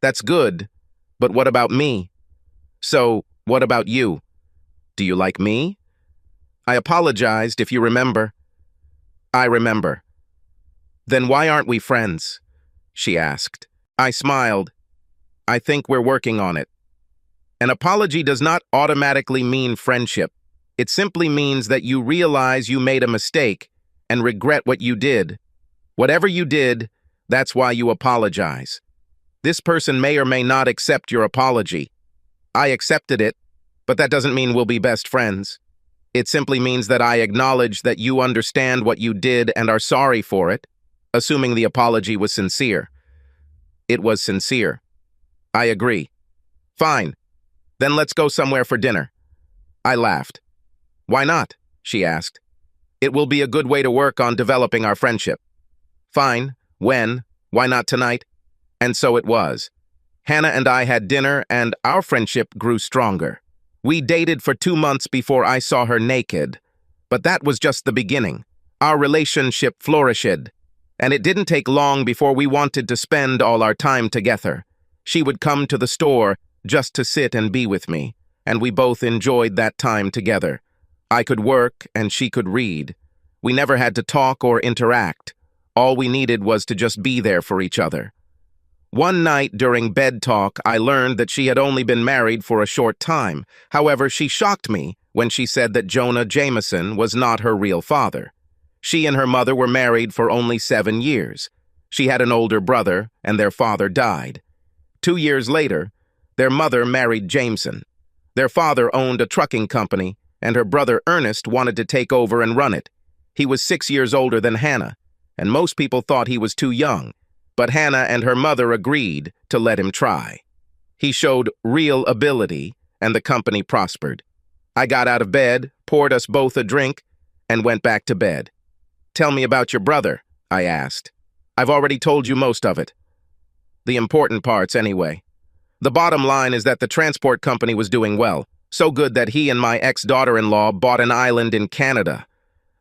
"That's good, but what about me?" "So, what about you? Do you like me?" I apologized, if you remember. "I remember." "Then why aren't we friends?" she asked. I smiled. "I think we're working on it." An apology does not automatically mean friendship. It simply means that you realize you made a mistake and regret what you did. Whatever you did, that's why you apologize. This person may or may not accept your apology. I accepted it, but that doesn't mean we'll be best friends. It simply means that I acknowledge that you understand what you did and are sorry for it, assuming the apology was sincere. It was sincere. I agree. Fine. Then let's go somewhere for dinner. I laughed. Why not? She asked. It will be a good way to work on developing our friendship. Fine. When? Why not tonight? And so it was. Hannah and I had dinner, and our friendship grew stronger. We dated for 2 months before I saw her naked. But that was just the beginning. Our relationship flourished. And it didn't take long before we wanted to spend all our time together. She would come to the store just to sit and be with me, and we both enjoyed that time together. I could work and she could read. We never had to talk or interact. All we needed was to just be there for each other. One night during bed talk, I learned that she had only been married for a short time. However, she shocked me when she said that Jonah Jameson was not her real father. She and her mother were married for only 7 years. She had an older brother, and their father died. 2 years later, their mother married Jameson. Their father owned a trucking company, and her brother Ernest wanted to take over and run it. He was 6 years older than Hannah, and most people thought he was too young, but Hannah and her mother agreed to let him try. He showed real ability, and the company prospered. I got out of bed, poured us both a drink, and went back to bed. Tell me about your brother, I asked. I've already told you most of it. The important parts, anyway. The bottom line is that the transport company was doing well, so good that he and my ex-daughter-in-law bought an island in Canada.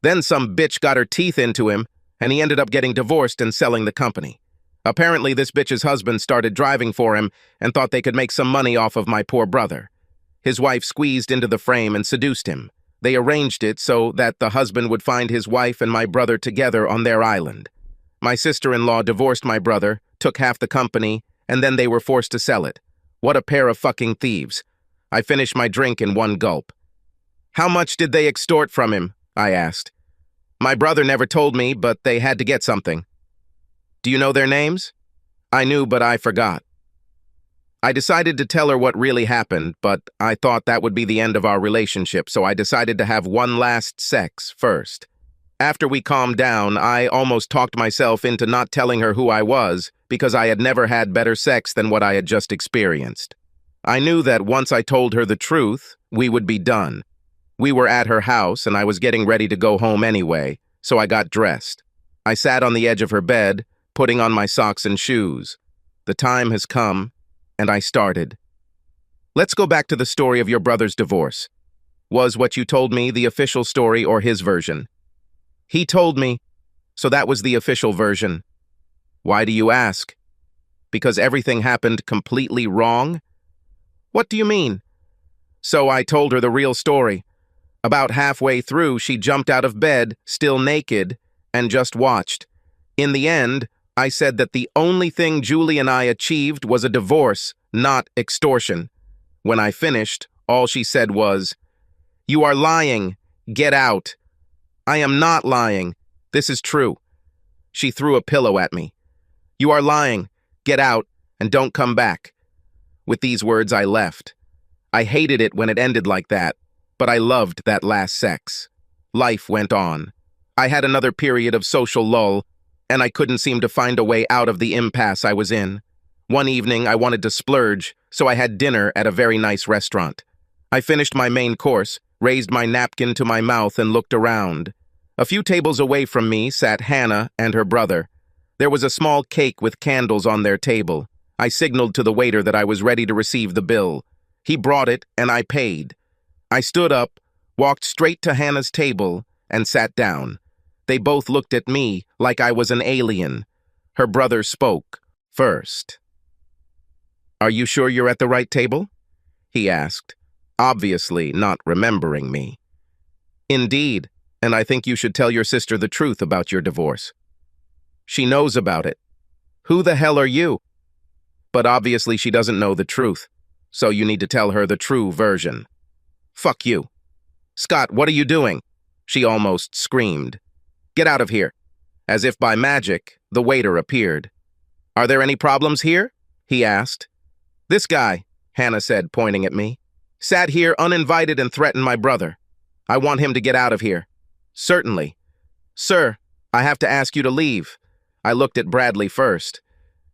Then some bitch got her teeth into him, and he ended up getting divorced and selling the company. Apparently, this bitch's husband started driving for him and thought they could make some money off of my poor brother. His wife squeezed into the frame and seduced him. They arranged it so that the husband would find his wife and my brother together on their island. My sister-in-law divorced my brother, took half the company, and then they were forced to sell it. What a pair of fucking thieves. I finished my drink in one gulp. How much did they extort from him? I asked. My brother never told me, but they had to get something. Do you know their names? I knew, but I forgot. I decided to tell her what really happened, but I thought that would be the end of our relationship, so I decided to have one last sex first. After we calmed down, I almost talked myself into not telling her who I was, because I had never had better sex than what I had just experienced. I knew that once I told her the truth, we would be done. We were at her house, and I was getting ready to go home anyway, so I got dressed. I sat on the edge of her bed, putting on my socks and shoes. The time has come, and I started. Let's go back to the story of your brother's divorce. Was what you told me the official story or his version? He told me, so that was the official version. Why do you ask? Because everything happened completely wrong? What do you mean? So I told her the real story. About halfway through, she jumped out of bed, still naked, and just watched. In the end, I said that the only thing Julie and I achieved was a divorce, not extortion. When I finished, all she said was, "You are lying. Get out." I am not lying. This is true. She threw a pillow at me. You are lying. Get out, and don't come back. With these words, I left. I hated it when it ended like that, but I loved that last sex. Life went on. I had another period of social lull, and I couldn't seem to find a way out of the impasse I was in. One evening, I wanted to splurge, so I had dinner at a very nice restaurant. I finished my main course, raised my napkin to my mouth, and looked around. A few tables away from me sat Hannah and her brother. There was a small cake with candles on their table. I signaled to the waiter that I was ready to receive the bill. He brought it, and I paid. I stood up, walked straight to Hannah's table, and sat down. They both looked at me like I was an alien. Her brother spoke first. "Are you sure you're at the right table?" he asked, obviously not remembering me. "Indeed, and I think you should tell your sister the truth about your divorce." "She knows about it." "Who the hell are you?" "But obviously she doesn't know the truth, so you need to tell her the true version." "Fuck you." "Scott, what are you doing?" she almost screamed. "Get out of here." As if by magic, the waiter appeared. "Are there any problems here?" he asked. "This guy," Hannah said, pointing at me, "sat here uninvited and threatened my brother. I want him to get out of here." "Certainly." "Sir, I have to ask you to leave." I looked at Bradley first.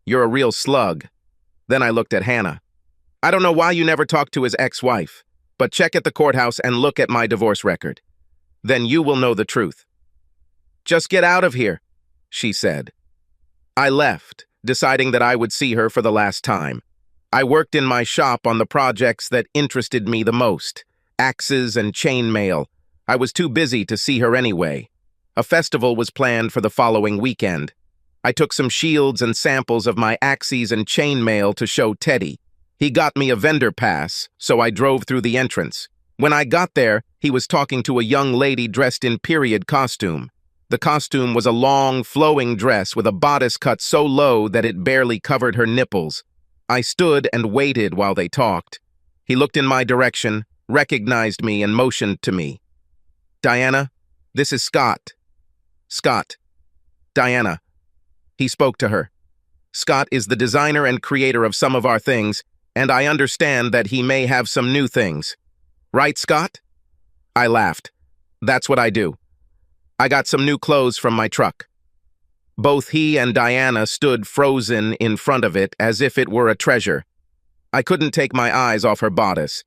"You're a real slug." Then I looked at Hannah. I don't know why you never talked to his ex-wife, but check at the courthouse and look at my divorce record. Then you will know the truth. Just get out of here, she said. I left, deciding that I would see her for the last time. I worked in my shop on the projects that interested me the most, axes and chainmail. I was too busy to see her anyway. A festival was planned for the following weekend. I took some shields and samples of my axes and chainmail to show Teddy. He got me a vendor pass, so I drove through the entrance. When I got there, he was talking to a young lady dressed in period costume. The costume was a long, flowing dress with a bodice cut so low that it barely covered her nipples. I stood and waited while they talked. He looked in my direction, recognized me, and motioned to me. Diana, this is Scott. Scott. Diana. He spoke to her. Scott is the designer and creator of some of our things, and I understand that he may have some new things. Right, Scott? I laughed. That's what I do. I got some new clothes from my truck. Both he and Diana stood frozen in front of it as if it were a treasure. I couldn't take my eyes off her bodice.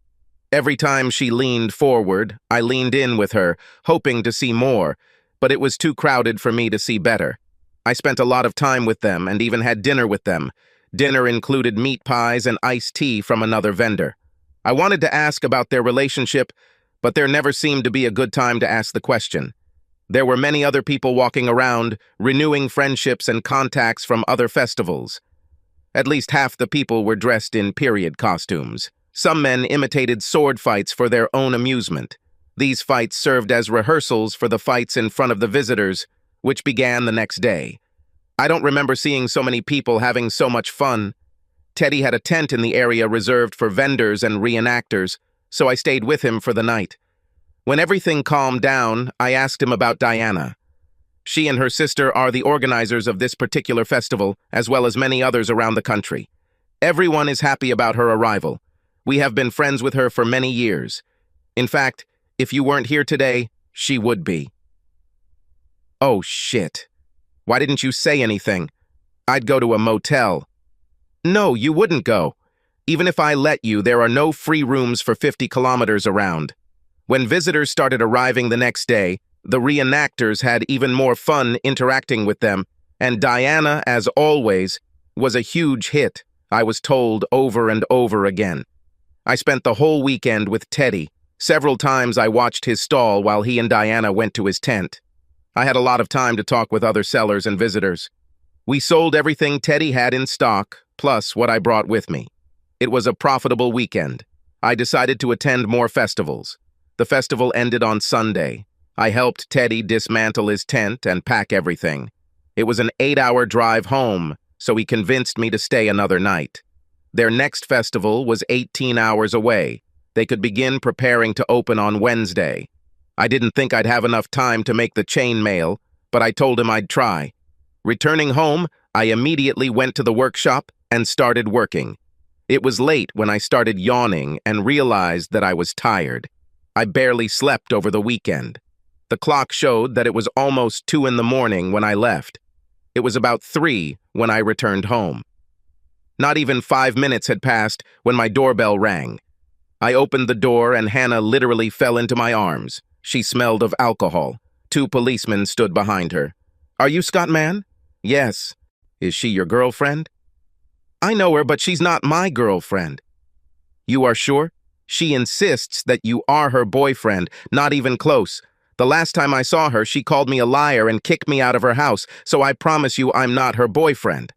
Every time she leaned forward, I leaned in with her, hoping to see more, but it was too crowded for me to see better. I spent a lot of time with them and even had dinner with them. Dinner included meat pies and iced tea from another vendor. I wanted to ask about their relationship, but there never seemed to be a good time to ask the question. There were many other people walking around, renewing friendships and contacts from other festivals. At least half the people were dressed in period costumes. Some men imitated sword fights for their own amusement. These fights served as rehearsals for the fights in front of the visitors, which began the next day. I don't remember seeing so many people having so much fun. Teddy had a tent in the area reserved for vendors and reenactors, so I stayed with him for the night. When everything calmed down, I asked him about Diana. She and her sister are the organizers of this particular festival, as well as many others around the country. Everyone is happy about her arrival. We have been friends with her for many years. In fact, if you weren't here today, she would be. Oh, shit. Why didn't you say anything? I'd go to a motel. No, you wouldn't go. Even if I let you, there are no free rooms for 50 kilometers around. When visitors started arriving the next day, the reenactors had even more fun interacting with them, and Diana, as always, was a huge hit, I was told over and over again. I spent the whole weekend with Teddy. Several times I watched his stall while he and Diana went to his tent. I had a lot of time to talk with other sellers and visitors. We sold everything Teddy had in stock, plus what I brought with me. It was a profitable weekend. I decided to attend more festivals. The festival ended on Sunday. I helped Teddy dismantle his tent and pack everything. It was an 8-hour drive home, so he convinced me to stay another night. Their next festival was 18 hours away. They could begin preparing to open on Wednesday. I didn't think I'd have enough time to make the chainmail, but I told him I'd try. Returning home, I immediately went to the workshop and started working. It was late when I started yawning and realized that I was tired. I barely slept over the weekend. The clock showed that it was almost 2 in the morning when I left. It was about 3 when I returned home. Not even 5 minutes had passed when my doorbell rang. I opened the door and Hannah literally fell into my arms. She smelled of alcohol. 2 policemen stood behind her. Are you Scott Man? Yes. Is she your girlfriend? I know her, but she's not my girlfriend. You are sure? She insists that you are her boyfriend, not even close. The last time I saw her, she called me a liar and kicked me out of her house, so I promise you I'm not her boyfriend.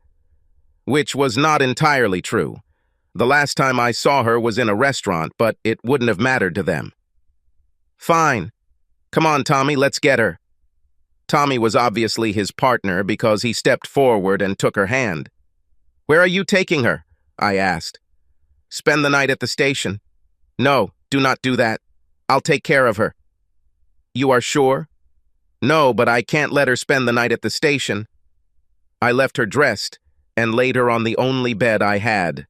Which was not entirely true. The last time I saw her was in a restaurant, but it wouldn't have mattered to them. Fine. Come on, Tommy, let's get her. Tommy was obviously his partner because he stepped forward and took her hand. Where are you taking her? I asked. Spend the night at the station. No, do not do that. I'll take care of her. You are sure? No, but I can't let her spend the night at the station. I left her dressed and laid her on the only bed I had.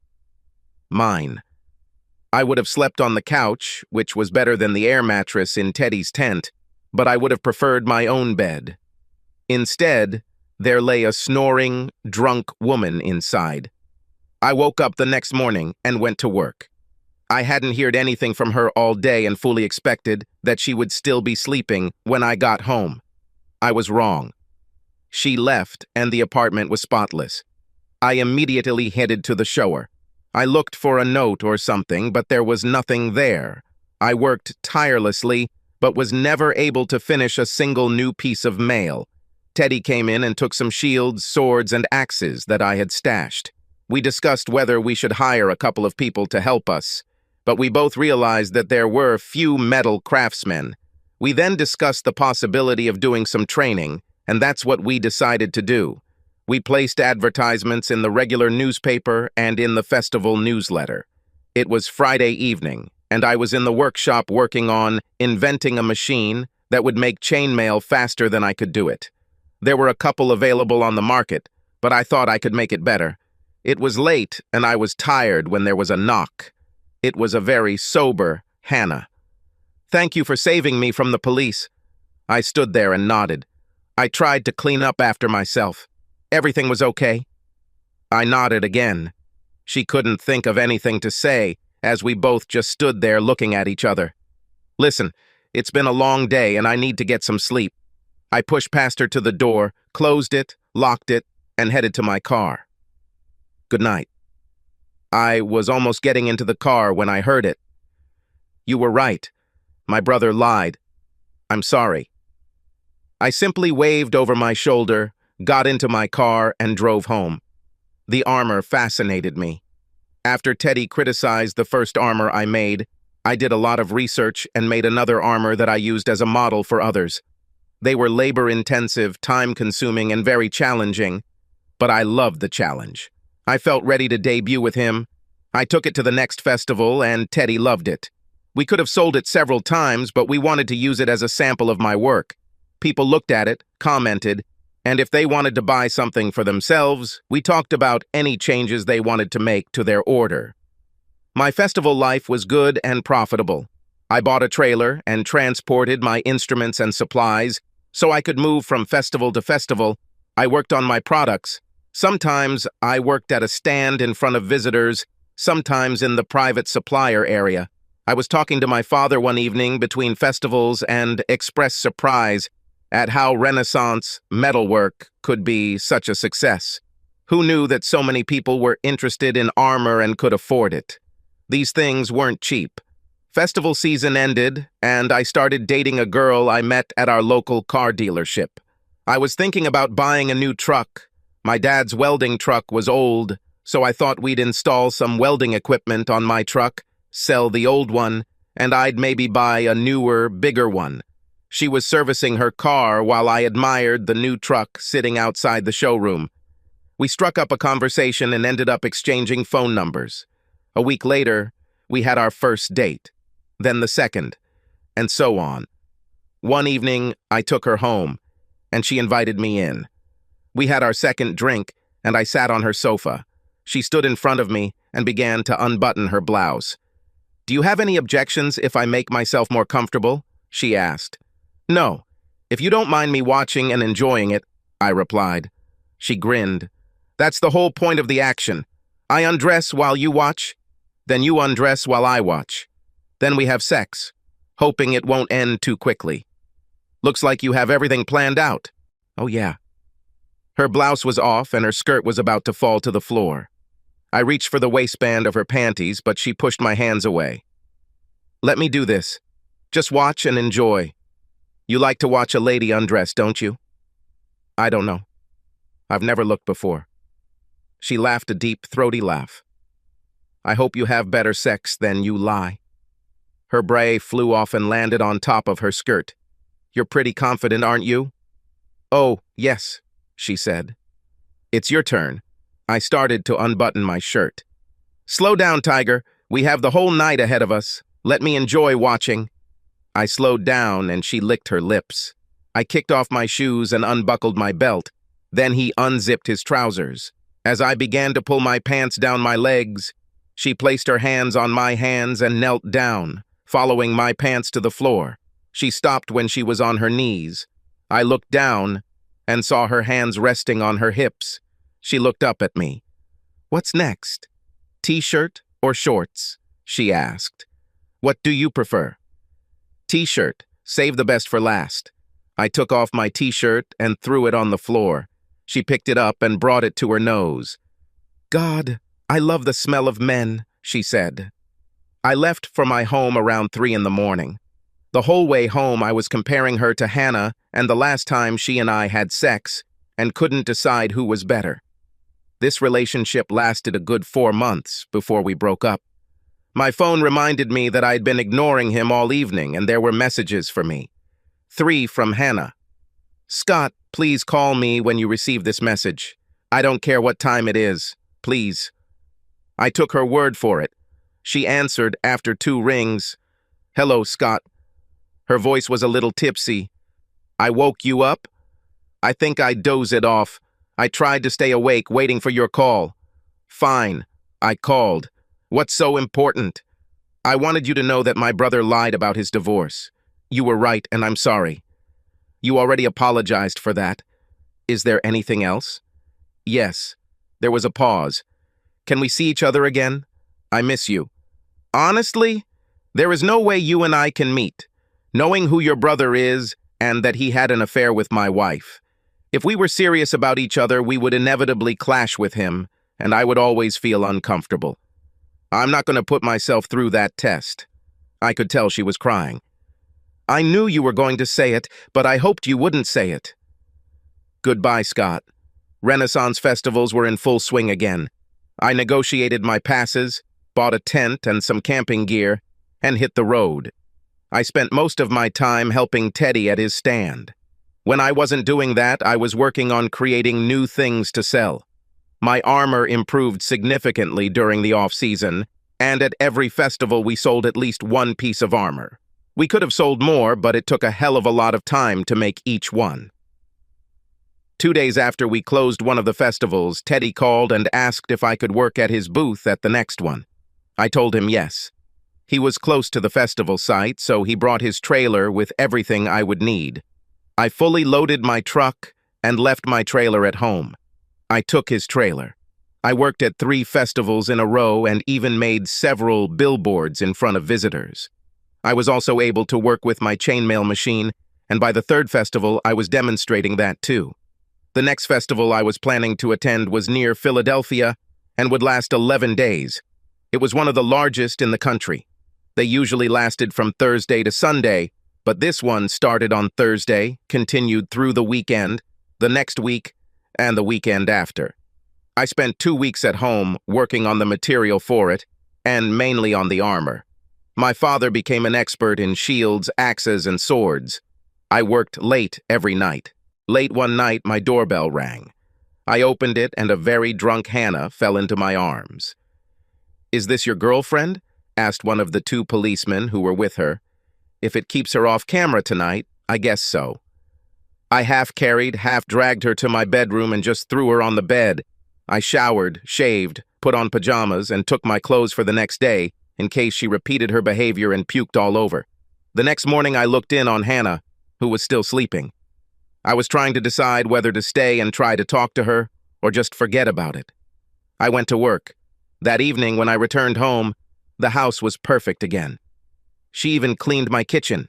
Mine. I would have slept on the couch, which was better than the air mattress in Teddy's tent, but I would have preferred my own bed. Instead, there lay a snoring, drunk woman inside. I woke up the next morning and went to work. I hadn't heard anything from her all day and fully expected that she would still be sleeping when I got home. I was wrong. She left and the apartment was spotless. I immediately headed to the shower. I looked for a note or something, but there was nothing there. I worked tirelessly, but was never able to finish a single new piece of mail. Teddy came in and took some shields, swords, and axes that I had stashed. We discussed whether we should hire a couple of people to help us, but we both realized that there were few metal craftsmen. We then discussed the possibility of doing some training, and that's what we decided to do. We placed advertisements in the regular newspaper and in the festival newsletter. It was Friday evening, and I was in the workshop working on inventing a machine that would make chainmail faster than I could do it. There were a couple available on the market, but I thought I could make it better. It was late, and I was tired when there was a knock. It was a very sober Hannah. "Thank you for saving me from the police." I stood there and nodded. I tried to clean up after myself. "Everything was okay?" I nodded again. She couldn't think of anything to say, as we both just stood there looking at each other. "Listen, it's been a long day and I need to get some sleep." I pushed past her to the door, closed it, locked it, and headed to my car. "Good night." I was almost getting into the car when I heard it. "You were right. My brother lied. I'm sorry." I simply waved over my shoulder, got into my car, and drove home. The armor fascinated me. After Teddy criticized the first armor I made, I did a lot of research and made another armor that I used as a model for others. They were labor-intensive, time-consuming, and very challenging, but I loved the challenge. I felt ready to debut with him. I took it to the next festival, and Teddy loved it. We could have sold it several times, but we wanted to use it as a sample of my work. People looked at it, commented, and if they wanted to buy something for themselves, we talked about any changes they wanted to make to their order. My festival life was good and profitable. I bought a trailer and transported my instruments and supplies so I could move from festival to festival. I worked on my products. Sometimes I worked at a stand in front of visitors, sometimes in the private supplier area. I was talking to my father one evening between festivals and expressed surprise at how Renaissance metalwork could be such a success. Who knew that so many people were interested in armor and could afford it? These things weren't cheap. Festival season ended, and I started dating a girl I met at our local car dealership. I was thinking about buying a new truck. My dad's welding truck was old, so I thought we'd install some welding equipment on my truck, sell the old one, and I'd maybe buy a newer, bigger one. She was servicing her car while I admired the new truck sitting outside the showroom. We struck up a conversation and ended up exchanging phone numbers. A week later, we had our first date, then the second, and so on. One evening, I took her home, and she invited me in. We had our second drink, and I sat on her sofa. She stood in front of me and began to unbutton her blouse. "Do you have any objections if I make myself more comfortable?" she asked. "No. If you don't mind me watching and enjoying it," I replied. She grinned. "That's the whole point of the action. I undress while you watch, then you undress while I watch. Then we have sex, hoping it won't end too quickly. Looks like you have everything planned out." "Oh, yeah." Her blouse was off and her skirt was about to fall to the floor. I reached for the waistband of her panties, but she pushed my hands away. "Let me do this. Just watch and enjoy. You like to watch a lady undress, don't you?" "I don't know. I've never looked before." She laughed a deep, throaty laugh. "I hope you have better sex than you lie." Her braid flew off and landed on top of her skirt. "You're pretty confident, aren't you?" "Oh, yes," she said. "It's your turn." I started to unbutton my shirt. "Slow down, Tiger. We have the whole night ahead of us. Let me enjoy watching." I slowed down and she licked her lips. I kicked off my shoes and unbuckled my belt. Then he unzipped his trousers. As I began to pull my pants down my legs, she placed her hands on my hands and knelt down, following my pants to the floor. She stopped when she was on her knees. I looked down and saw her hands resting on her hips. She looked up at me. "What's next?" T-shirt or shorts? She asked. What do you prefer? T-shirt. Save the best for last. I took off my T-shirt and threw it on the floor. She picked it up and brought it to her nose. God, I love the smell of men, she said. I left for my home around 3 in the morning. The whole way home I was comparing her to Hannah and the last time she and I had sex, and couldn't decide who was better. This relationship lasted a good 4 months before we broke up. My phone reminded me that I'd been ignoring him all evening and there were messages for me. 3 from Hannah. Scott, please call me when you receive this message. I don't care what time it is. Please. I took her word for it. She answered after 2 rings. Hello, Scott. Her voice was a little tipsy. I woke you up? I think I dozed it off. I tried to stay awake, waiting for your call. Fine. I called. What's so important? I wanted you to know that my brother lied about his divorce. You were right, and I'm sorry. You already apologized for that. Is there anything else? Yes. There was a pause. Can we see each other again? I miss you. Honestly, there is no way you and I can meet, knowing who your brother is and that he had an affair with my wife. If we were serious about each other, we would inevitably clash with him, and I would always feel uncomfortable. I'm not going to put myself through that test. I could tell she was crying. I knew you were going to say it, but I hoped you wouldn't say it. Goodbye, Scott. Renaissance festivals were in full swing again. I negotiated my passes, bought a tent and some camping gear, and hit the road. I spent most of my time helping Teddy at his stand. When I wasn't doing that, I was working on creating new things to sell. My armor improved significantly during the off-season, and at every festival we sold at least 1 piece of armor. We could have sold more, but it took a hell of a lot of time to make each one. 2 days after we closed one of the festivals, Teddy called and asked if I could work at his booth at the next one. I told him yes. He was close to the festival site, so he brought his trailer with everything I would need. I fully loaded my truck and left my trailer at home. I took his trailer. I worked at 3 festivals in a row and even made several billboards in front of visitors. I was also able to work with my chainmail machine, and by the 3rd festival, I was demonstrating that too. The next festival I was planning to attend was near Philadelphia and would last 11 days. It was one of the largest in the country. They usually lasted from Thursday to Sunday, but this one started on Thursday, continued through the weekend, the next week, and the weekend after. I spent 2 weeks at home working on the material for it, and mainly on the armor. My father became an expert in shields, axes, and swords. I worked late every night. Late one night, my doorbell rang. I opened it, and a very drunk Hannah fell into my arms. "Is this your girlfriend?" asked one of the 2 policemen who were with her. "If it keeps her off camera tonight, I guess so." I half-carried, half-dragged her to my bedroom and just threw her on the bed. I showered, shaved, put on pajamas, and took my clothes for the next day in case she repeated her behavior and puked all over. The next morning I looked in on Hannah, who was still sleeping. I was trying to decide whether to stay and try to talk to her or just forget about it. I went to work. That evening when I returned home, the house was perfect again. She even cleaned my kitchen.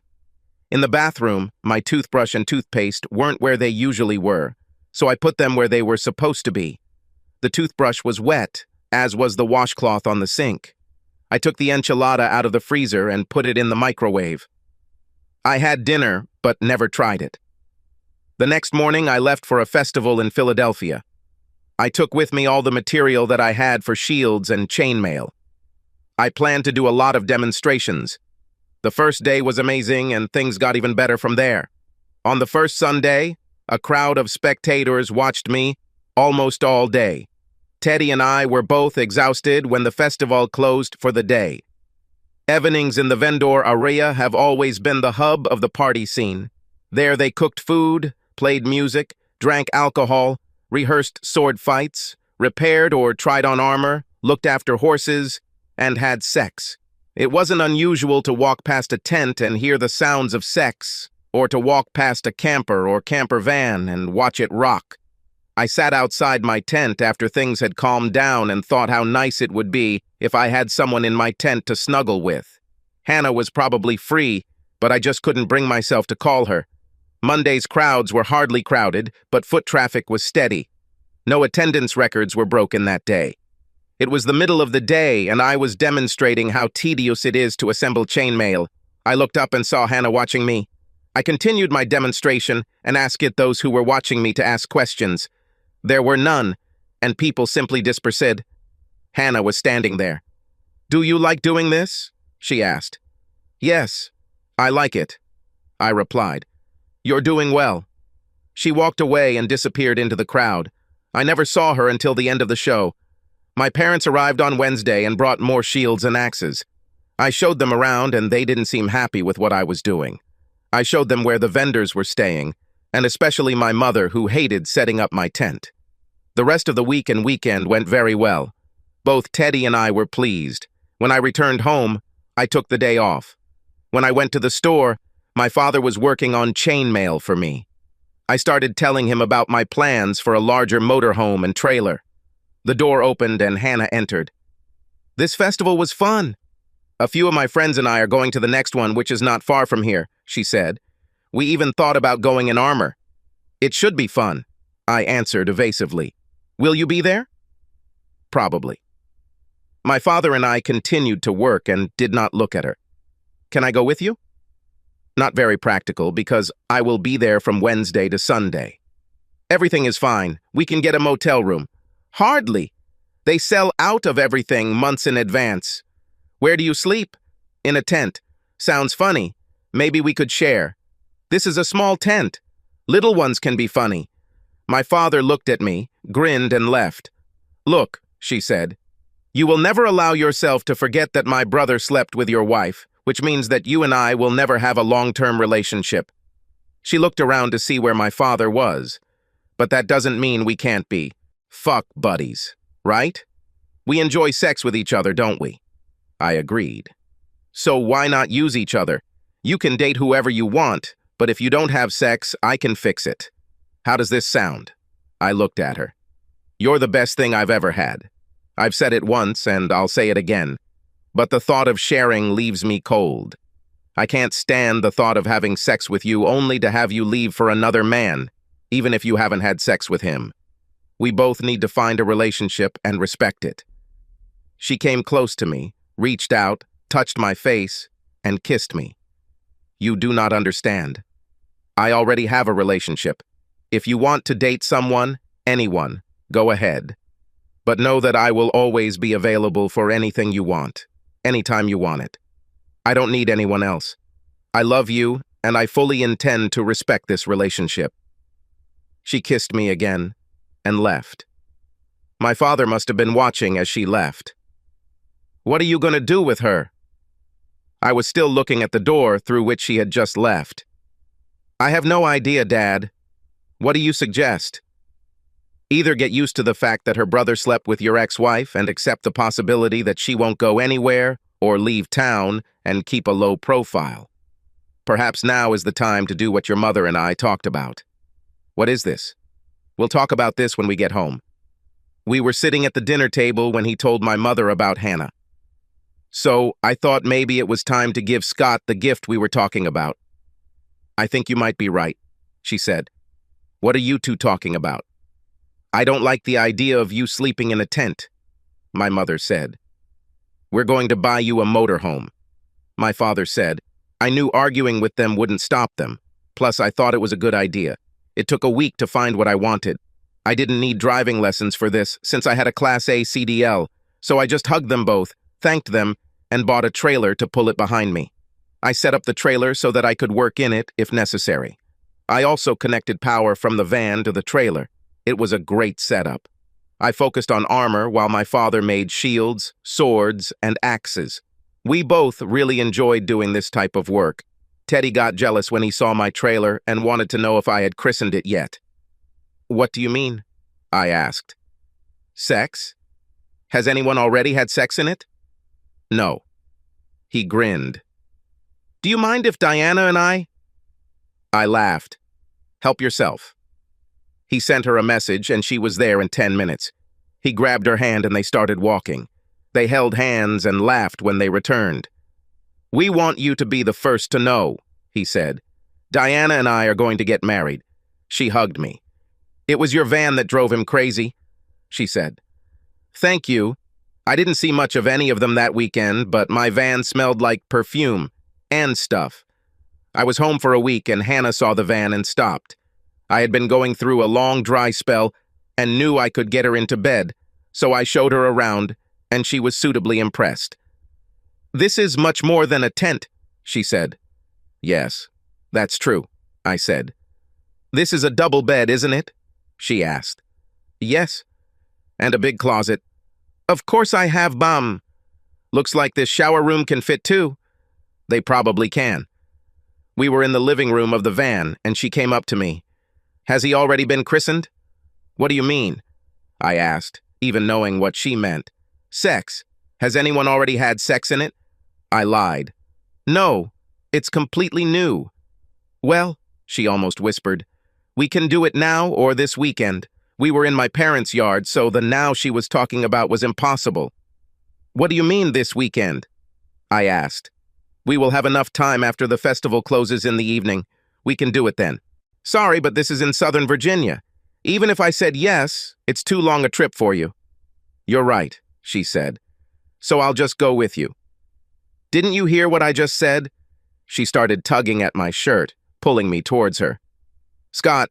In the bathroom, my toothbrush and toothpaste weren't where they usually were, so I put them where they were supposed to be. The toothbrush was wet, as was the washcloth on the sink. I took the enchilada out of the freezer and put it in the microwave. I had dinner, but never tried it. The next morning, I left for a festival in Philadelphia. I took with me all the material that I had for shields and chainmail. I planned to do a lot of demonstrations. The first day was amazing, and things got even better from there. On the first Sunday, a crowd of spectators watched me almost all day. Teddy and I were both exhausted when the festival closed for the day. Evenings in the vendor area have always been the hub of the party scene. There they cooked food, played music, drank alcohol, rehearsed sword fights, repaired or tried on armor, looked after horses, and had sex. It wasn't unusual to walk past a tent and hear the sounds of sex, or to walk past a camper or camper van and watch it rock. I sat outside my tent after things had calmed down and thought how nice it would be if I had someone in my tent to snuggle with. Hannah was probably free, but I just couldn't bring myself to call her. Monday's crowds were hardly crowded, but foot traffic was steady. No attendance records were broken that day. It was the middle of the day, and I was demonstrating how tedious it is to assemble chainmail. I looked up and saw Hannah watching me. I continued my demonstration and asked those who were watching me to ask questions. There were none, and people simply dispersed. Hannah was standing there. "Do you like doing this?" she asked. "Yes, I like it," I replied. "You're doing well." She walked away and disappeared into the crowd. I never saw her until the end of the show. My parents arrived on Wednesday and brought more shields and axes. I showed them around, and they didn't seem happy with what I was doing. I showed them where the vendors were staying, and especially my mother, who hated setting up my tent. The rest of the week and weekend went very well. Both Teddy and I were pleased. When I returned home, I took the day off. When I went to the store, my father was working on chainmail for me. I started telling him about my plans for a larger motorhome and trailer. The door opened and Hannah entered. "This festival was fun. A few of my friends and I are going to the next one, which is not far from here," she said. "We even thought about going in armor." "It should be fun," I answered evasively. "Will you be there?" "Probably." My father and I continued to work and did not look at her. "Can I go with you?" "Not very practical, because I will be there from Wednesday to Sunday." "Everything is fine. We can get a motel room." "Hardly. They sell out of everything months in advance." "Where do you sleep?" "In a tent." "Sounds funny. Maybe we could share." "This is a small tent. Little ones can be funny." My father looked at me, grinned, and left. "Look," she said, "you will never allow yourself to forget that my brother slept with your wife, which means that you and I will never have a long-term relationship." She looked around to see where my father was. "But that doesn't mean we can't be fuck buddies, right? We enjoy sex with each other, don't we?" I agreed. "So why not use each other? You can date whoever you want, but if you don't have sex, I can fix it. How does this sound?" I looked at her. "You're the best thing I've ever had. I've said it once, and I'll say it again. But the thought of sharing leaves me cold. I can't stand the thought of having sex with you only to have you leave for another man, even if you haven't had sex with him. We both need to find a relationship and respect it." She came close to me, reached out, touched my face, and kissed me. "You do not understand. I already have a relationship. If you want to date someone, anyone, go ahead. But know that I will always be available for anything you want, anytime you want it. I don't need anyone else. I love you, and I fully intend to respect this relationship." She kissed me again and left. My father must have been watching as she left. "What are you going to do with her?" I was still looking at the door through which she had just left. "I have no idea, Dad. What do you suggest?" "Either get used to the fact that her brother slept with your ex-wife and accept the possibility that she won't go anywhere, or leave town and keep a low profile. Perhaps now is the time to do what your mother and I talked about." "What is this?" "We'll talk about this when we get home." We were sitting at the dinner table when he told my mother about Hannah. "So I thought maybe it was time to give Scott the gift we were talking about." "I think you might be right," she said. "What are you two talking about?" "I don't like the idea of you sleeping in a tent," my mother said. "We're going to buy you a motorhome," my father said. I knew arguing with them wouldn't stop them. Plus, I thought it was a good idea. It took a week to find what I wanted. I didn't need driving lessons for this, since I had a Class A CDL, so I just hugged them both, thanked them, and bought a trailer to pull it behind me. I set up the trailer so that I could work in it if necessary. I also connected power from the van to the trailer. It was a great setup. I focused on armor while my father made shields, swords, and axes. We both really enjoyed doing this type of work. Teddy got jealous when he saw my trailer and wanted to know if I had christened it yet. "What do you mean?" I asked. "Sex? Has anyone already had sex in it?" "No." He grinned. "Do you mind if Diana and I—" I laughed. "Help yourself." He sent her a message, and she was there in 10 minutes. He grabbed her hand and they started walking. They held hands and laughed when they returned. "We want you to be the first to know," he said. "Diana and I are going to get married." She hugged me. "It was your van that drove him crazy," she said. "Thank you. I didn't see much of any of them that weekend, but my van smelled like perfume and stuff. I was home for a week and Hannah saw the van and stopped. I had been going through a long dry spell and knew I could get her into bed, so I showed her around, and she was suitably impressed. "This is much more than a tent," she said. "Yes, that's true," I said. "This is a double bed, isn't it?" she asked. "Yes. And a big closet." "Of course I have bum. Looks like this shower room can fit too." "They probably can." We were in the living room of the van, and she came up to me. "Has he already been christened?" "What do you mean?" I asked, even knowing what she meant. "Sex. Has anyone already had sex in it?" I lied. "No, it's completely new." "Well," she almost whispered, "we can do it now or this weekend. We were in my parents' yard, so the now she was talking about was impossible." "What do you mean this weekend?" I asked. "We will have enough time after the festival closes in the evening. We can do it then." "Sorry, but this is in Southern Virginia. Even if I said yes, it's too long a trip for you." "You're right," she said. "So I'll just go with you." "Didn't you hear what I just said?" She started tugging at my shirt, pulling me towards her. "Scott,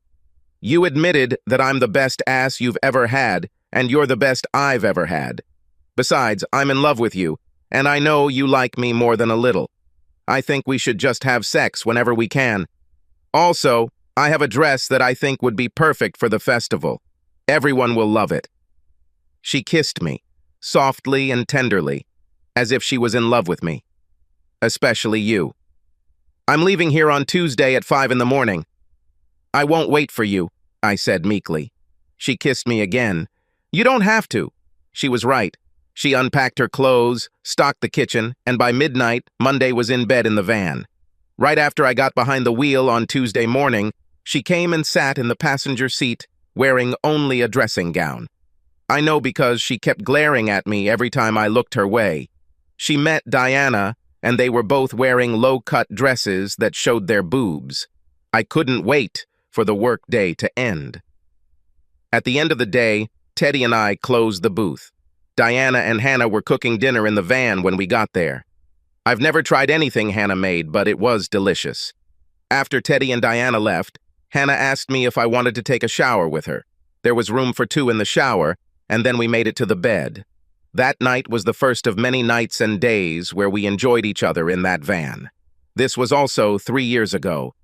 you admitted that I'm the best ass you've ever had, and you're the best I've ever had. Besides, I'm in love with you, and I know you like me more than a little. I think we should just have sex whenever we can. Also, I have a dress that I think would be perfect for the festival. Everyone will love it." She kissed me, softly and tenderly, as if she was in love with me. "Especially you. I'm leaving here on Tuesday at 5 in the morning." "I won't wait for you," I said meekly. She kissed me again. "You don't have to." She was right. She unpacked her clothes, stocked the kitchen, and by midnight, Monday was in bed in the van. Right after I got behind the wheel on Tuesday morning, she came and sat in the passenger seat, wearing only a dressing gown. I know because she kept glaring at me every time I looked her way. She met Diana, and they were both wearing low-cut dresses that showed their boobs. I couldn't wait for the work day to end. At the end of the day, Teddy and I closed the booth. Diana and Hannah were cooking dinner in the van when we got there. I've never tried anything Hannah made, but it was delicious. After Teddy and Diana left, Hannah asked me if I wanted to take a shower with her. There was room for 2 in the shower, and then we made it to the bed. That night was the first of many nights and days where we enjoyed each other in that van. This was also 3 years ago.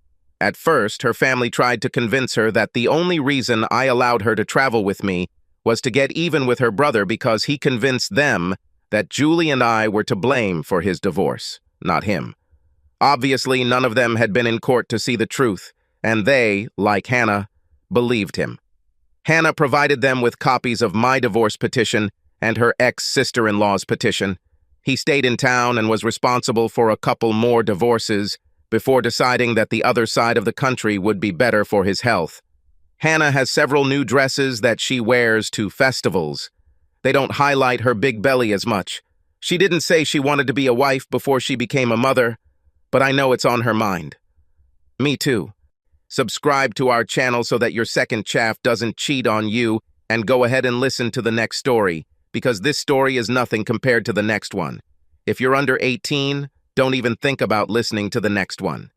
At first, her family tried to convince her that the only reason I allowed her to travel with me was to get even with her brother because he convinced them that Julie and I were to blame for his divorce, not him. Obviously, none of them had been in court to see the truth, and they, like Hannah, believed him. Hannah provided them with copies of my divorce petition and her ex-sister-in-law's petition. He stayed in town and was responsible for a couple more divorces before deciding that the other side of the country would be better for his health. Hannah has several new dresses that she wears to festivals. They don't highlight her big belly as much. She didn't say she wanted to be a wife before she became a mother, but I know it's on her mind. Me too. Subscribe to our channel so that your second chaff doesn't cheat on you, and go ahead and listen to the next story, because this story is nothing compared to the next one. If you're under 18, don't even think about listening to the next one.